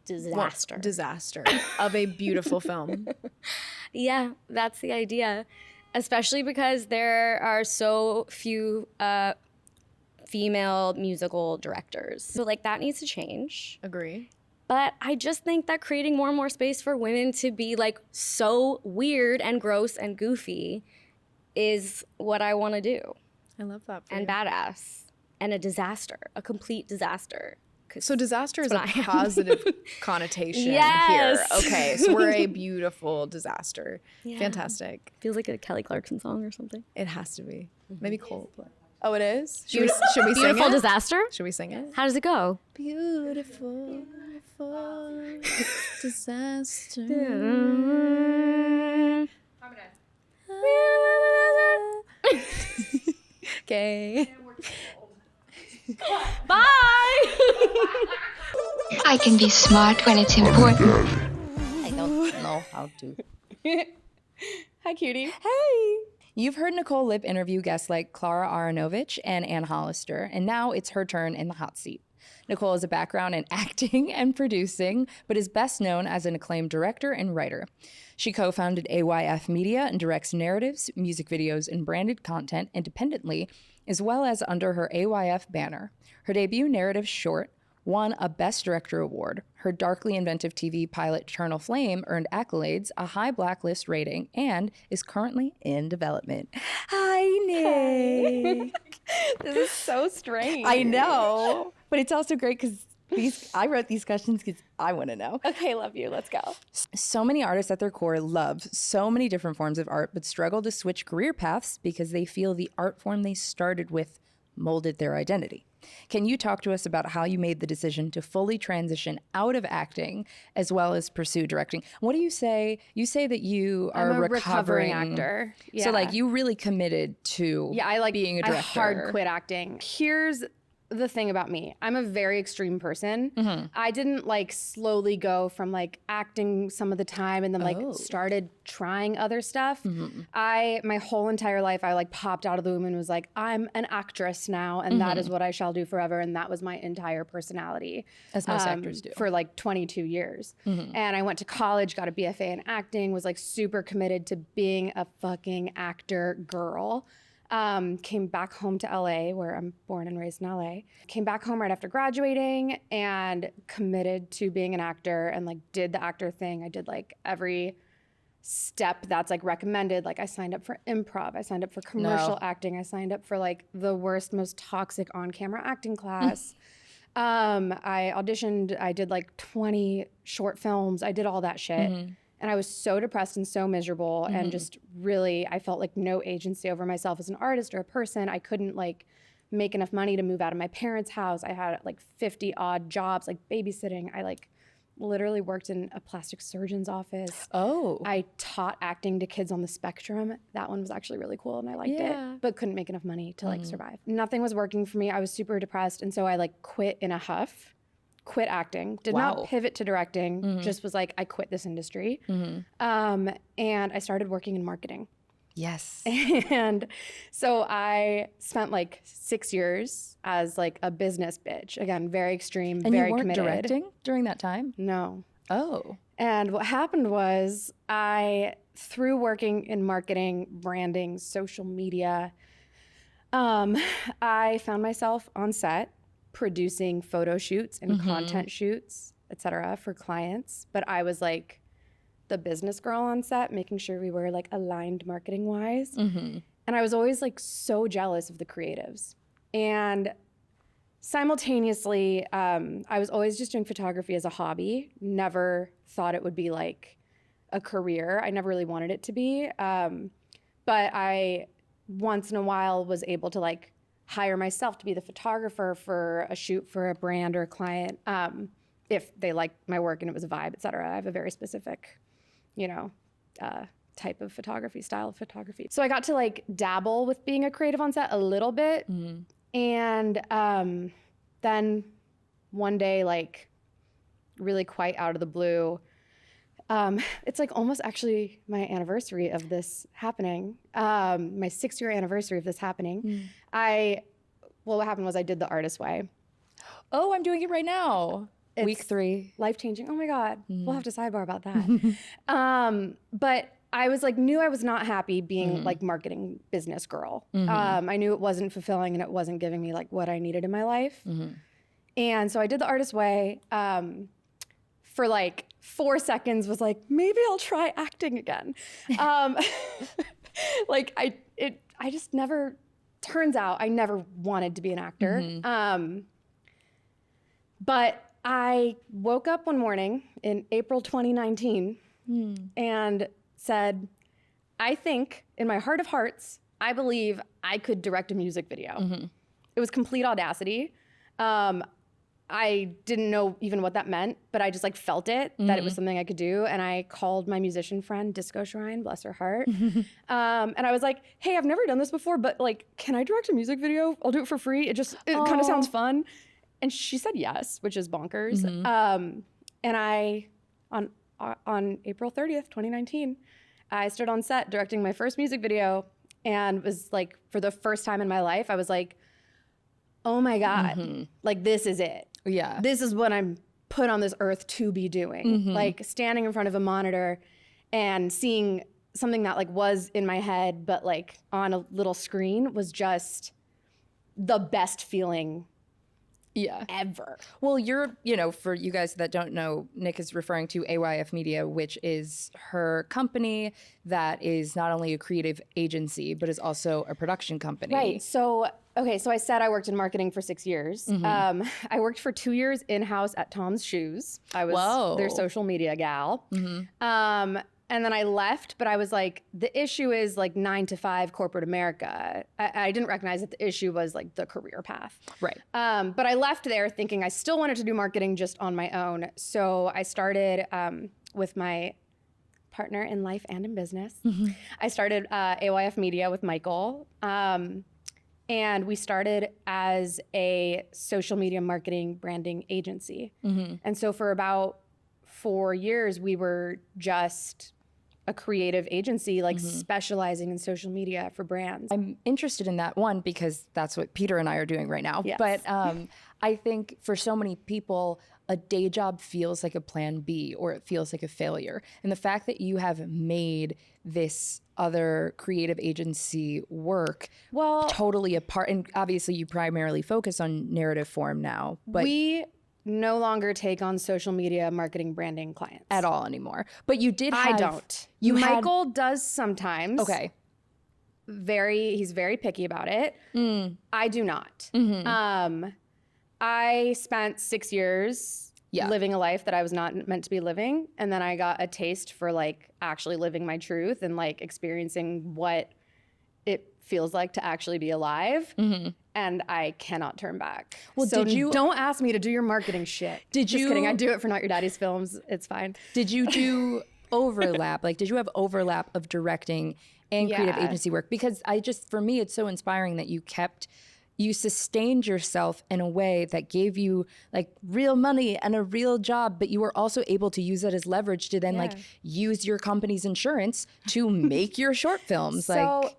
Speaker 6: disaster of a beautiful film.
Speaker 4: Yeah, that's the idea. Especially because there are so few female musical directors. So like that needs to change.
Speaker 6: Agree.
Speaker 4: But I just think that creating more and more space for women to be like so weird and gross and goofy is what I want to do.
Speaker 6: I love that for
Speaker 4: And
Speaker 6: you.
Speaker 4: badass. And a disaster. A complete disaster.
Speaker 6: So disaster is a
Speaker 4: what I am.
Speaker 6: positive connotation
Speaker 4: Yes.
Speaker 6: here. Okay, so we're a beautiful disaster.
Speaker 4: Yeah.
Speaker 6: Fantastic.
Speaker 4: Feels like a Kelly Clarkson song or something.
Speaker 6: It has to be. Maybe Coldplay. Oh, it is? Should we sing
Speaker 4: Beautiful
Speaker 6: it?
Speaker 4: disaster?
Speaker 6: Should we sing it?
Speaker 4: How does it go?
Speaker 6: Beautiful disaster. Okay.
Speaker 4: Bye!
Speaker 2: I can be smart when it's important.
Speaker 7: I don't know how to.
Speaker 3: Hi, cutie. Hey. You've heard Nicole Lipp interview guests like Clara Aronovich and Ann Hollister, and now it's her turn in the hot seat. Nicole has a background in acting and producing, but is best known as an acclaimed director and writer. She co-founded AYF Media and directs narratives, music videos, and branded content independently, as well as under her AYF banner. Her debut narrative short won a Best Director award. Her darkly inventive TV pilot Eternal Flame earned accolades, a high blacklist rating, and is currently in development. Hi, Nick.
Speaker 7: This is so strange.
Speaker 3: I know, but it's also great because I wrote these questions because I want to know.
Speaker 7: Okay, love you. Let's go.
Speaker 3: So many artists at their core love so many different forms of art, but struggle to switch career paths because they feel the art form they started with molded their identity. Can you talk to us about how you made the decision to fully transition out of acting as well as pursue directing? What do you say? You say that you are
Speaker 8: I'm a recovering
Speaker 3: recovering
Speaker 8: actor. Yeah.
Speaker 3: So like you really committed to
Speaker 8: I like
Speaker 3: being a director.
Speaker 8: I hard quit acting. Here's the thing about me. I'm a very extreme person. I didn't like slowly go from like acting some of the time and then like started trying other stuff. My whole entire life I like popped out of the womb and was like, I'm an actress now and that is what I shall do forever. And that was my entire personality.
Speaker 3: As most actors do.
Speaker 8: For like 22 years. And I went to college, got a BFA in acting, was like super committed to being a fucking actor girl. Came back home to LA, where I'm born and raised in LA. Came back home right after graduating and committed to being an actor and like did the actor thing. I did like every step that's like recommended. Like I signed up for improv, I signed up for commercial acting, I signed up for like the worst, most toxic on-camera acting class. I auditioned, I did like 20 short films, I did all that shit. And I was so depressed and so miserable and just really, I felt like no agency over myself as an artist or a person. I couldn't like make enough money to move out of my parents' house. I had like 50 odd jobs, like babysitting. I like literally worked in a plastic surgeon's office. I taught acting to kids on the spectrum. That one was actually really cool and I liked it, but couldn't make enough money to like survive. Nothing was working for me. I was super depressed. And so I like quit in a huff. Quit acting, did not pivot to directing, just was like, I quit this industry. And I started working in marketing.
Speaker 3: Yes.
Speaker 8: And so I spent like 6 years as like a business bitch. Again, very extreme,
Speaker 3: And
Speaker 8: very
Speaker 3: you weren't
Speaker 8: committed.
Speaker 3: directing during that time?
Speaker 8: No.
Speaker 3: Oh.
Speaker 8: And what happened was through working in marketing, branding, social media, I found myself on set producing photo shoots and content shoots, et cetera, for clients. But I was like the business girl on set, making sure we were like aligned marketing wise. And I was always like so jealous of the creatives. And simultaneously, I was always just doing photography as a hobby, never thought it would be like a career. I never really wanted it to be. But I once in a while was able to like hire myself to be the photographer for a shoot for a brand or a client, if they liked my work and it was a vibe, et cetera. I have a very specific, type of photography, style of photography. So I got to like dabble with being a creative on set a little bit. And then one day, like really quite out of the blue, it's like almost actually my anniversary of this happening, my 6-year anniversary of this happening. What happened was I did The Artist Way.
Speaker 3: Oh, I'm doing it right now.
Speaker 8: It's
Speaker 3: Week 3.
Speaker 8: Life-changing. Oh my God. We'll have to sidebar about that. But I was like, knew I was not happy being like marketing business girl. I knew it wasn't fulfilling and it wasn't giving me like what I needed in my life. And so I did The Artist Way. For like 4 seconds was like, maybe I'll try acting again. Like I just never, turns out I never wanted to be an actor. But I woke up one morning in April 2019 and said, I think in my heart of hearts, I believe I could direct a music video. It was complete audacity. I didn't know even what that meant, but I just like felt it, that it was something I could do. And I called my musician friend, Disco Shrine, bless her heart. And I was like, hey, I've never done this before, but like, can I direct a music video? I'll do it for free. It kind of sounds fun. And she said yes, which is bonkers. And I, on April 30th, 2019, I stood on set directing my first music video and was like, for the first time in my life, I was like, oh my God, like this is it.
Speaker 3: Yeah.
Speaker 8: This is what I'm put on this earth to be doing. Like standing in front of a monitor and seeing something that like was in my head, but like on a little screen was just the best feeling ever.
Speaker 3: Well, for you guys that don't know, Nick is referring to AYF Media, which is her company that is not only a creative agency, but is also a production company.
Speaker 8: Right. So I said I worked in marketing for 6 years. I worked for 2 years in-house at Tom's Shoes. I was their social media gal. And then I left, but I was like, the issue is like 9 to 5 corporate America. I didn't recognize that the issue was like the career path.
Speaker 3: Right.
Speaker 8: But I left there thinking I still wanted to do marketing just on my own. So I started with my partner in life and in business. I started AYF Media with Michael. And we started as a social media marketing branding agency. And so for about 4 years, we were just a creative agency, like specializing in social media for brands.
Speaker 3: I'm interested in that one because that's what Peter and I are doing right now.
Speaker 8: Yes.
Speaker 3: But I think for so many people, a day job feels like a plan B or it feels like a failure. And the fact that you have made this other creative agency work totally apart, and obviously you primarily focus on narrative form now, but
Speaker 8: we no longer take on social media marketing branding clients
Speaker 3: at all anymore. But you did have—
Speaker 8: I don't.
Speaker 3: You
Speaker 8: Michael does sometimes.
Speaker 3: Okay.
Speaker 8: He's very picky about it. I do not. I spent 6 years living a life that I was not meant to be living. And then I got a taste for like actually living my truth and like experiencing what it feels like to actually be alive. And I cannot turn back.
Speaker 3: Well,
Speaker 8: so
Speaker 3: did you—
Speaker 8: don't ask me to do your marketing shit. Just kidding. I do it for Not Your Daddy's Films. It's fine.
Speaker 3: Did you do overlap? Like, did you have overlap of directing and creative agency work? Because for me, it's so inspiring that you sustained yourself in a way that gave you like real money and a real job, but you were also able to use that as leverage to then like use your company's insurance to make your short films.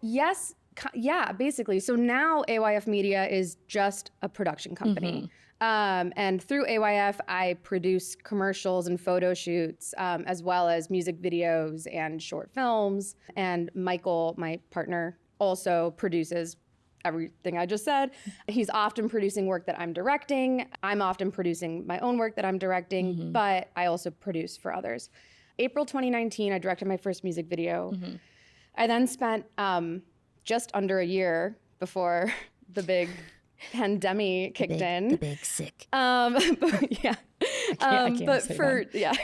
Speaker 8: Yes. Yeah, basically. So now AYF Media is just a production company. And through AYF, I produce commercials and photo shoots, as well as music videos and short films. And Michael, my partner, also produces everything I just said. He's often producing work that I'm directing. I'm often producing my own work that I'm directing, but I also produce for others. April 2019, I directed my first music video. I then spent just under a year before the big pandemic kicked in.
Speaker 7: The big sick.
Speaker 8: But yeah.
Speaker 3: I can't
Speaker 8: but
Speaker 3: say
Speaker 8: for,
Speaker 3: that.
Speaker 8: yeah.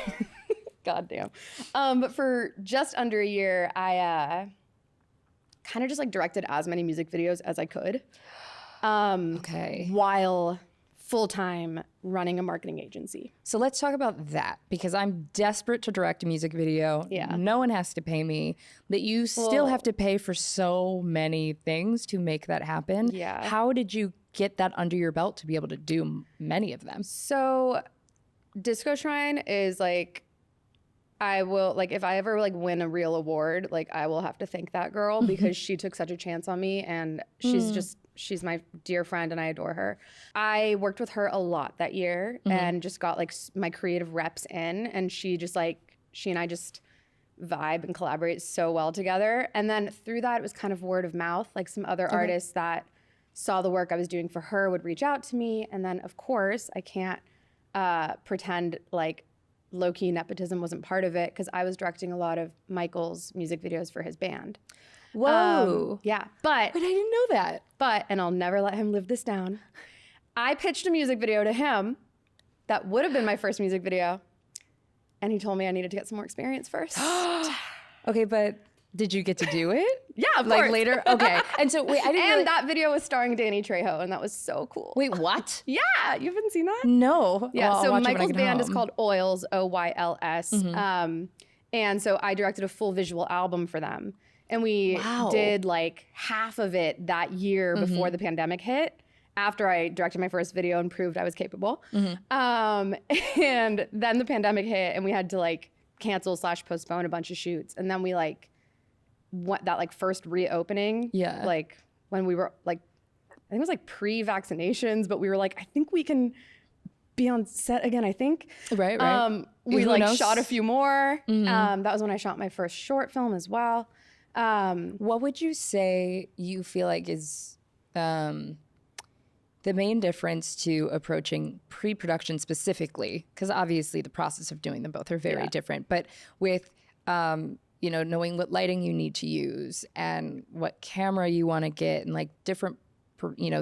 Speaker 8: God damn. But for just under a year, I kind of just like directed as many music videos as I could. While full-time running a marketing agency.
Speaker 3: So let's talk about that, because I'm desperate to direct a music video.
Speaker 8: Yeah.
Speaker 3: No one has to pay me, but you still have to pay for so many things to make that happen.
Speaker 8: Yeah.
Speaker 3: How did you get that under your belt to be able to do many of them?
Speaker 8: So Disco Shrine is like, I will, like, if I ever like win a real award, like I will have to thank that girl because she took such a chance on me, and she's my dear friend and I adore her. I worked with her a lot that year and just got like my creative reps in, and she and I just vibe and collaborate so well together. And then through that, it was kind of word of mouth. Like some other artists that saw the work I was doing for her would reach out to me. And then of course I can't pretend like low-key nepotism wasn't part of it, because I was directing a lot of Michael's music videos for his band.
Speaker 3: Whoa.
Speaker 8: Yeah, but
Speaker 3: I didn't know that.
Speaker 8: and I'll never let him live this down. I pitched a music video to him that would have been my first music video, and he told me I needed to get some more experience first.
Speaker 3: Okay, but did you get to do it?
Speaker 8: Yeah, of
Speaker 3: like
Speaker 8: course.
Speaker 3: later? Okay. And so wait, I didn't.
Speaker 8: And that video was starring Danny Trejo, and that was so cool.
Speaker 3: Wait, what?
Speaker 8: Yeah, you haven't seen that?
Speaker 3: No.
Speaker 8: Yeah,
Speaker 3: Well, I'll
Speaker 8: so
Speaker 3: watch it when I
Speaker 8: Michael's
Speaker 3: get
Speaker 8: band is
Speaker 3: home.
Speaker 8: called Oils, Oyls. And so I directed a full visual album for them. And we did like half of it that year before the pandemic hit, after I directed my first video and proved I was capable. And then the pandemic hit, and we had to like cancel/postpone a bunch of shoots. And then we like, that like first reopening, like when we were like, I think it was like pre-vaccinations, but we were like, I think we can be on set again, I think.
Speaker 3: Right.
Speaker 8: We
Speaker 3: Who
Speaker 8: like
Speaker 3: knows?
Speaker 8: shot a few more. That was when I shot my first short film as well.
Speaker 3: What would you say you feel like is the main difference to approaching pre-production specifically? Because obviously the process of doing them both are very different, but with knowing what lighting you need to use and what camera you want to get, and like different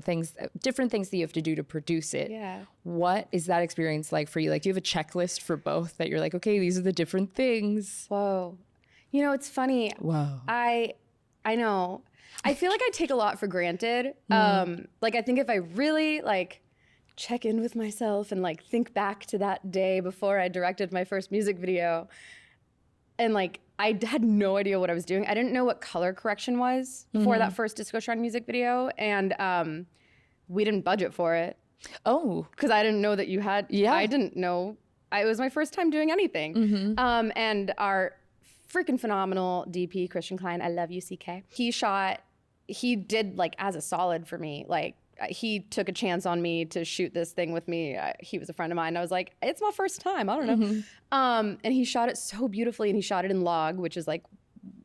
Speaker 3: things that you have to do to produce it.
Speaker 8: Yeah.
Speaker 3: What is that experience like for you? Like, do you have a checklist for both that you're like, okay, these are the different things?
Speaker 8: Whoa. You know, it's funny.
Speaker 3: Whoa.
Speaker 8: I know. I feel like I take a lot for granted. Like I think if I really like check in with myself and like think back to that day before I directed my first music video, and like I had no idea what I was doing. I didn't know what color correction was for that first Disco Shrine music video, and we didn't budget for it.
Speaker 3: Oh,
Speaker 8: because I didn't know that you had.
Speaker 3: Yeah.
Speaker 8: I didn't know. It was my first time doing anything. And our freaking phenomenal DP, Christian Klein, I love you, CK. He did like as a solid for me. Like he took a chance on me to shoot this thing with me. He was a friend of mine. I was like, it's my first time. I don't know. And he shot it so beautifully, and he shot it in log, which is like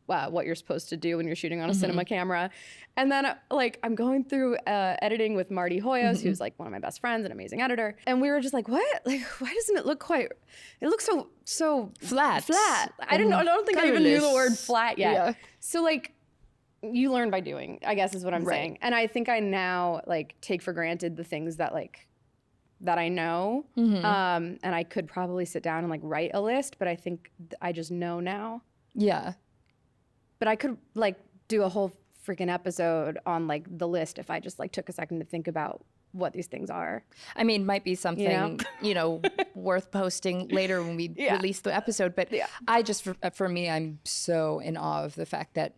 Speaker 8: what you're supposed to do when you're shooting on a cinema camera. And then like I'm going through editing with Marty Hoyos, who's like one of my best friends, an amazing editor. And we were just like, what? Like, why doesn't it look quite, it looks so
Speaker 3: flat.
Speaker 8: I don't think I even knew the word flat yet.
Speaker 3: Yeah.
Speaker 8: So like, you learn by doing, I guess is what I'm saying. And I think I now like take for granted the things that like, that I know. And I could probably sit down and like write a list, but I think I just know now.
Speaker 3: Yeah.
Speaker 8: But I could like do a whole freaking episode on like the list if I just like took a second to think about what these things are.
Speaker 3: I mean, might be something, worth posting later when we release the episode. But I just, for me, I'm so in awe of the fact that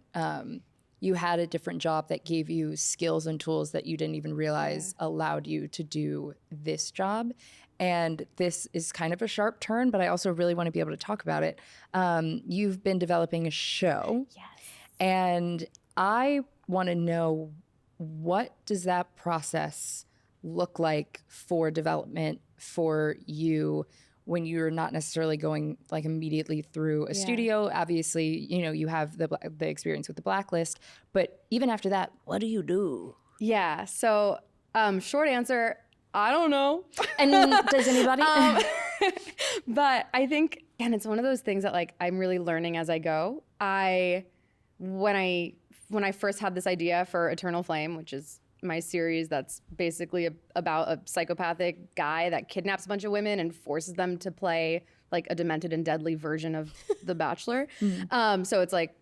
Speaker 3: you had a different job that gave you skills and tools that you didn't even realize allowed you to do this job. And this is kind of a sharp turn, but I also really want to be able to talk about it. You've been developing a show. Yes. And I want to know, what does that process look like for development for you when you're not necessarily going like immediately through a studio? Obviously, you have the experience with the Blacklist, but even after that, what do you do?
Speaker 8: Yeah. So short answer, I don't know.
Speaker 3: And does anybody?
Speaker 8: But I think, and it's one of those things that like I'm really learning as I go. When I first had this idea for Eternal Flame, which is my series that's basically about a psychopathic guy that kidnaps a bunch of women and forces them to play like a demented and deadly version of The Bachelor. So it's like,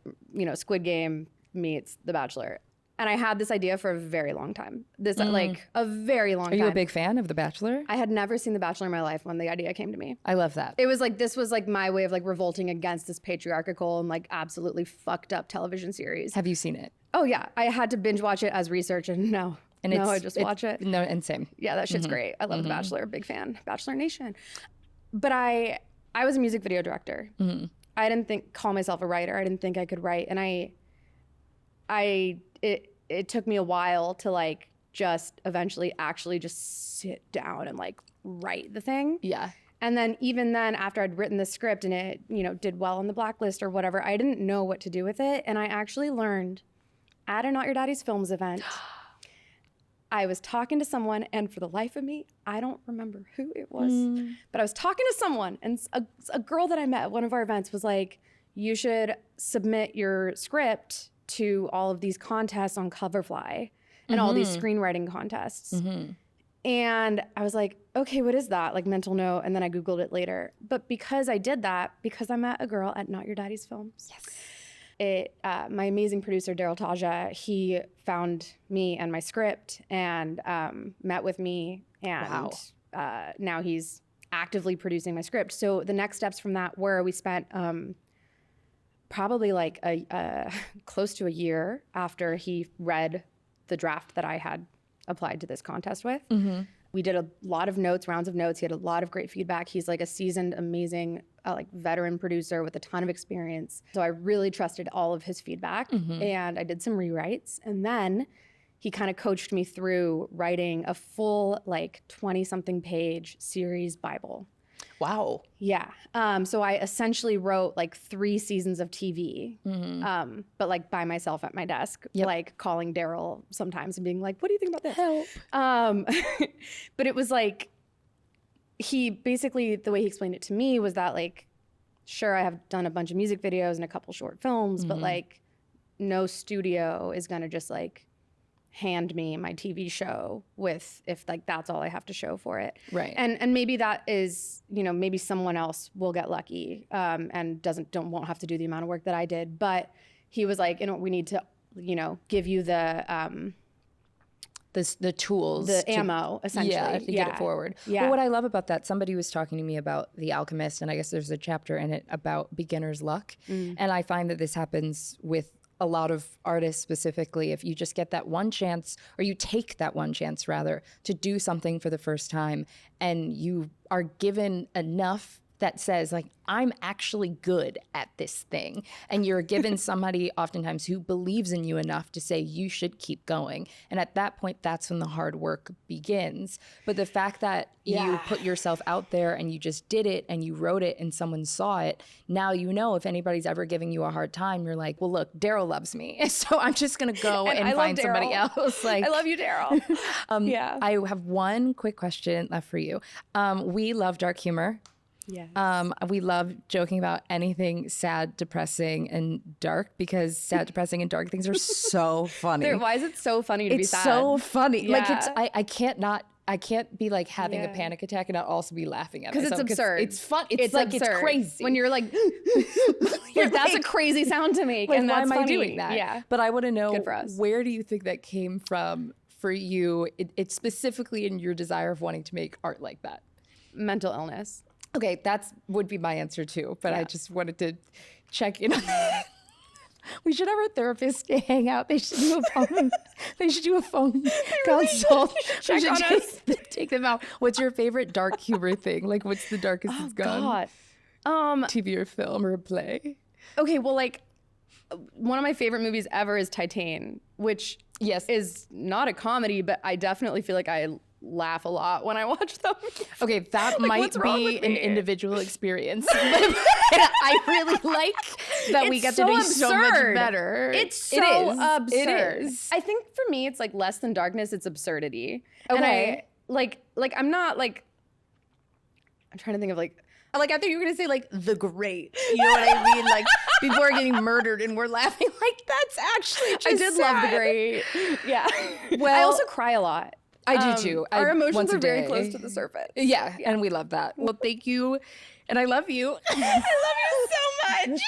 Speaker 8: Squid Game meets The Bachelor. And I had this idea for a very long time. Like a very long time.
Speaker 3: Are you a big fan of The Bachelor?
Speaker 8: I had never seen The Bachelor in my life when the idea came to me.
Speaker 3: I love that.
Speaker 8: It was like, this was like my way of like revolting against this patriarchal and like absolutely fucked up television series.
Speaker 3: Have you seen it?
Speaker 8: Oh yeah. I had to binge watch it as research, and I just watch it.
Speaker 3: No, and same.
Speaker 8: Yeah, that shit's great. I love The Bachelor, big fan. Bachelor Nation. But I was a music video director. I didn't call myself a writer. I didn't think I could write. And it took me a while to like just eventually actually just sit down and like write the thing.
Speaker 3: Yeah.
Speaker 8: And then even then, after I'd written the script and it, did well on the Blacklist or whatever, I didn't know what to do with it. And I actually learned at a Not Your Daddy's Films event, I was talking to someone, and for the life of me, I don't remember who it was, but I was talking to someone, and a girl that I met at one of our events was like, you should submit your script to all of these contests on Coverfly and all these screenwriting contests. And I was like, okay, what is that? Like, mental note. And then I Googled it later. But because I did that, because I met a girl at Not Your Daddy's Films. Yes. My amazing producer, Daryl Taja, he found me and my script and met with me. And now he's actively producing my script. So the next steps from that were we spent probably like close to a year after he read the draft that I had applied to this contest with. We did a lot of notes, rounds of notes. He had a lot of great feedback. He's like a seasoned, amazing, like veteran producer with a ton of experience. So I really trusted all of his feedback, and I did some rewrites. And then he kind of coached me through writing a full like 20-something page series Bible.
Speaker 3: Wow.
Speaker 8: Yeah. So I essentially wrote like 3 seasons of TV, but like by myself at my desk, like calling Daryl sometimes and being like, what do you think about this? Help. But it was like, he basically, the way he explained it to me was that like, sure, I have done a bunch of music videos and a couple short films, but like no studio is going to just like hand me my TV show if like that's all I have to show for it.
Speaker 3: Right.
Speaker 8: And maybe that is, you know, maybe someone else will get lucky and won't have to do the amount of work that I did. But he was like, you know, we need to, you know, give you the
Speaker 3: tools,
Speaker 8: ammo, essentially.
Speaker 3: To get it forward.
Speaker 8: Yeah.
Speaker 3: Well, what I love about that, somebody was talking to me about The Alchemist, and I guess there's a chapter in it about beginner's luck. And I find that this happens with a lot of artists specifically. If you just get that one chance, or you take that one chance rather, to do something for the first time, and you are given enough that says like, I'm actually good at this thing. And you're given somebody oftentimes who believes in you enough to say you should keep going. And at that point, that's when the hard work begins. But the fact that you put yourself out there and you just did it and you wrote it and someone saw it, now you know if anybody's ever giving you a hard time, you're like, well, look, Daryl loves me. So I'm just going to go and find somebody else. Like,
Speaker 8: I love you, Daryl. Yeah.
Speaker 3: I have one quick question left for you. We love dark humor.
Speaker 8: Yes.
Speaker 3: We love joking about anything sad, depressing, and dark, because sad, depressing, and dark things are so funny.
Speaker 8: Why is it so funny to be sad?
Speaker 3: It's so funny. Like
Speaker 8: Yeah.
Speaker 3: I can't be like having a panic attack and not also be laughing at it.
Speaker 8: Because it's absurd.
Speaker 3: It's fun. It's like
Speaker 8: absurd.
Speaker 3: it's crazy.
Speaker 8: When you're like, that's a crazy sound to make.
Speaker 3: Like,
Speaker 8: and
Speaker 3: why
Speaker 8: that's
Speaker 3: am
Speaker 8: funny.
Speaker 3: I doing that?
Speaker 8: Yeah.
Speaker 3: But I want to know,
Speaker 8: Good for us.
Speaker 3: where do you think that came from for you? It's specifically in your desire of wanting to make art like that.
Speaker 8: Mental illness.
Speaker 3: Okay, would be my answer too, but I just wanted to check in on that. We should have our therapist hang out. They should do a phone. They should do a phone consult.
Speaker 8: Check
Speaker 3: We should
Speaker 8: on us.
Speaker 3: take them out. What's your favorite dark humor thing? Like, what's the darkest it's gone?
Speaker 8: God.
Speaker 3: TV or film or a play?
Speaker 8: Okay, well, like, one of my favorite movies ever is Titane, which is not a comedy, but I definitely feel like I laugh a lot when I watch them.
Speaker 3: Okay, that
Speaker 8: Like,
Speaker 3: might
Speaker 8: what's wrong
Speaker 3: be
Speaker 8: with
Speaker 3: an
Speaker 8: me?
Speaker 3: individual experience. I really like that we get to do so much better.
Speaker 8: It's so absurd.
Speaker 3: It is.
Speaker 8: I think for me, it's like less than darkness, it's absurdity.
Speaker 3: Okay.
Speaker 8: And I like I'm not like, I'm trying to think of like
Speaker 3: I thought you were gonna say like The Great. You know what I mean? Like people are getting murdered and we're laughing. Like that's actually just
Speaker 8: I did love The Great. Yeah.
Speaker 3: Well,
Speaker 8: I also cry a lot.
Speaker 3: I do too.
Speaker 8: Our emotions
Speaker 3: once a
Speaker 8: are very
Speaker 3: day.
Speaker 8: close to the surface.
Speaker 3: Yeah, and we love that. Well, thank you, and I love you.
Speaker 8: I love you so much.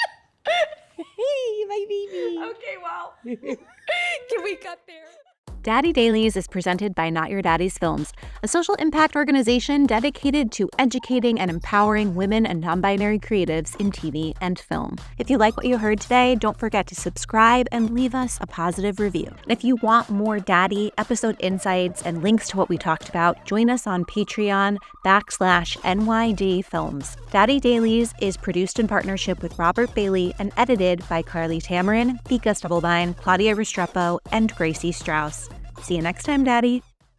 Speaker 3: Hey, my baby.
Speaker 8: Okay, well.
Speaker 3: Can we cut there?
Speaker 4: Daddy Dailies is presented by Not Your Daddy's Films, a social impact organization dedicated to educating and empowering women and non-binary creatives in TV and film. If you like what you heard today, don't forget to subscribe and leave us a positive review. And if you want more Daddy episode insights and links to what we talked about, join us on Patreon/NYD Films. Daddy Dailies is produced in partnership with Robert Bailey and edited by Carlye Tamaren, Vika Stubblebine, Claudia Restrepo, and Gracie Strauss. See you next time, Daddy.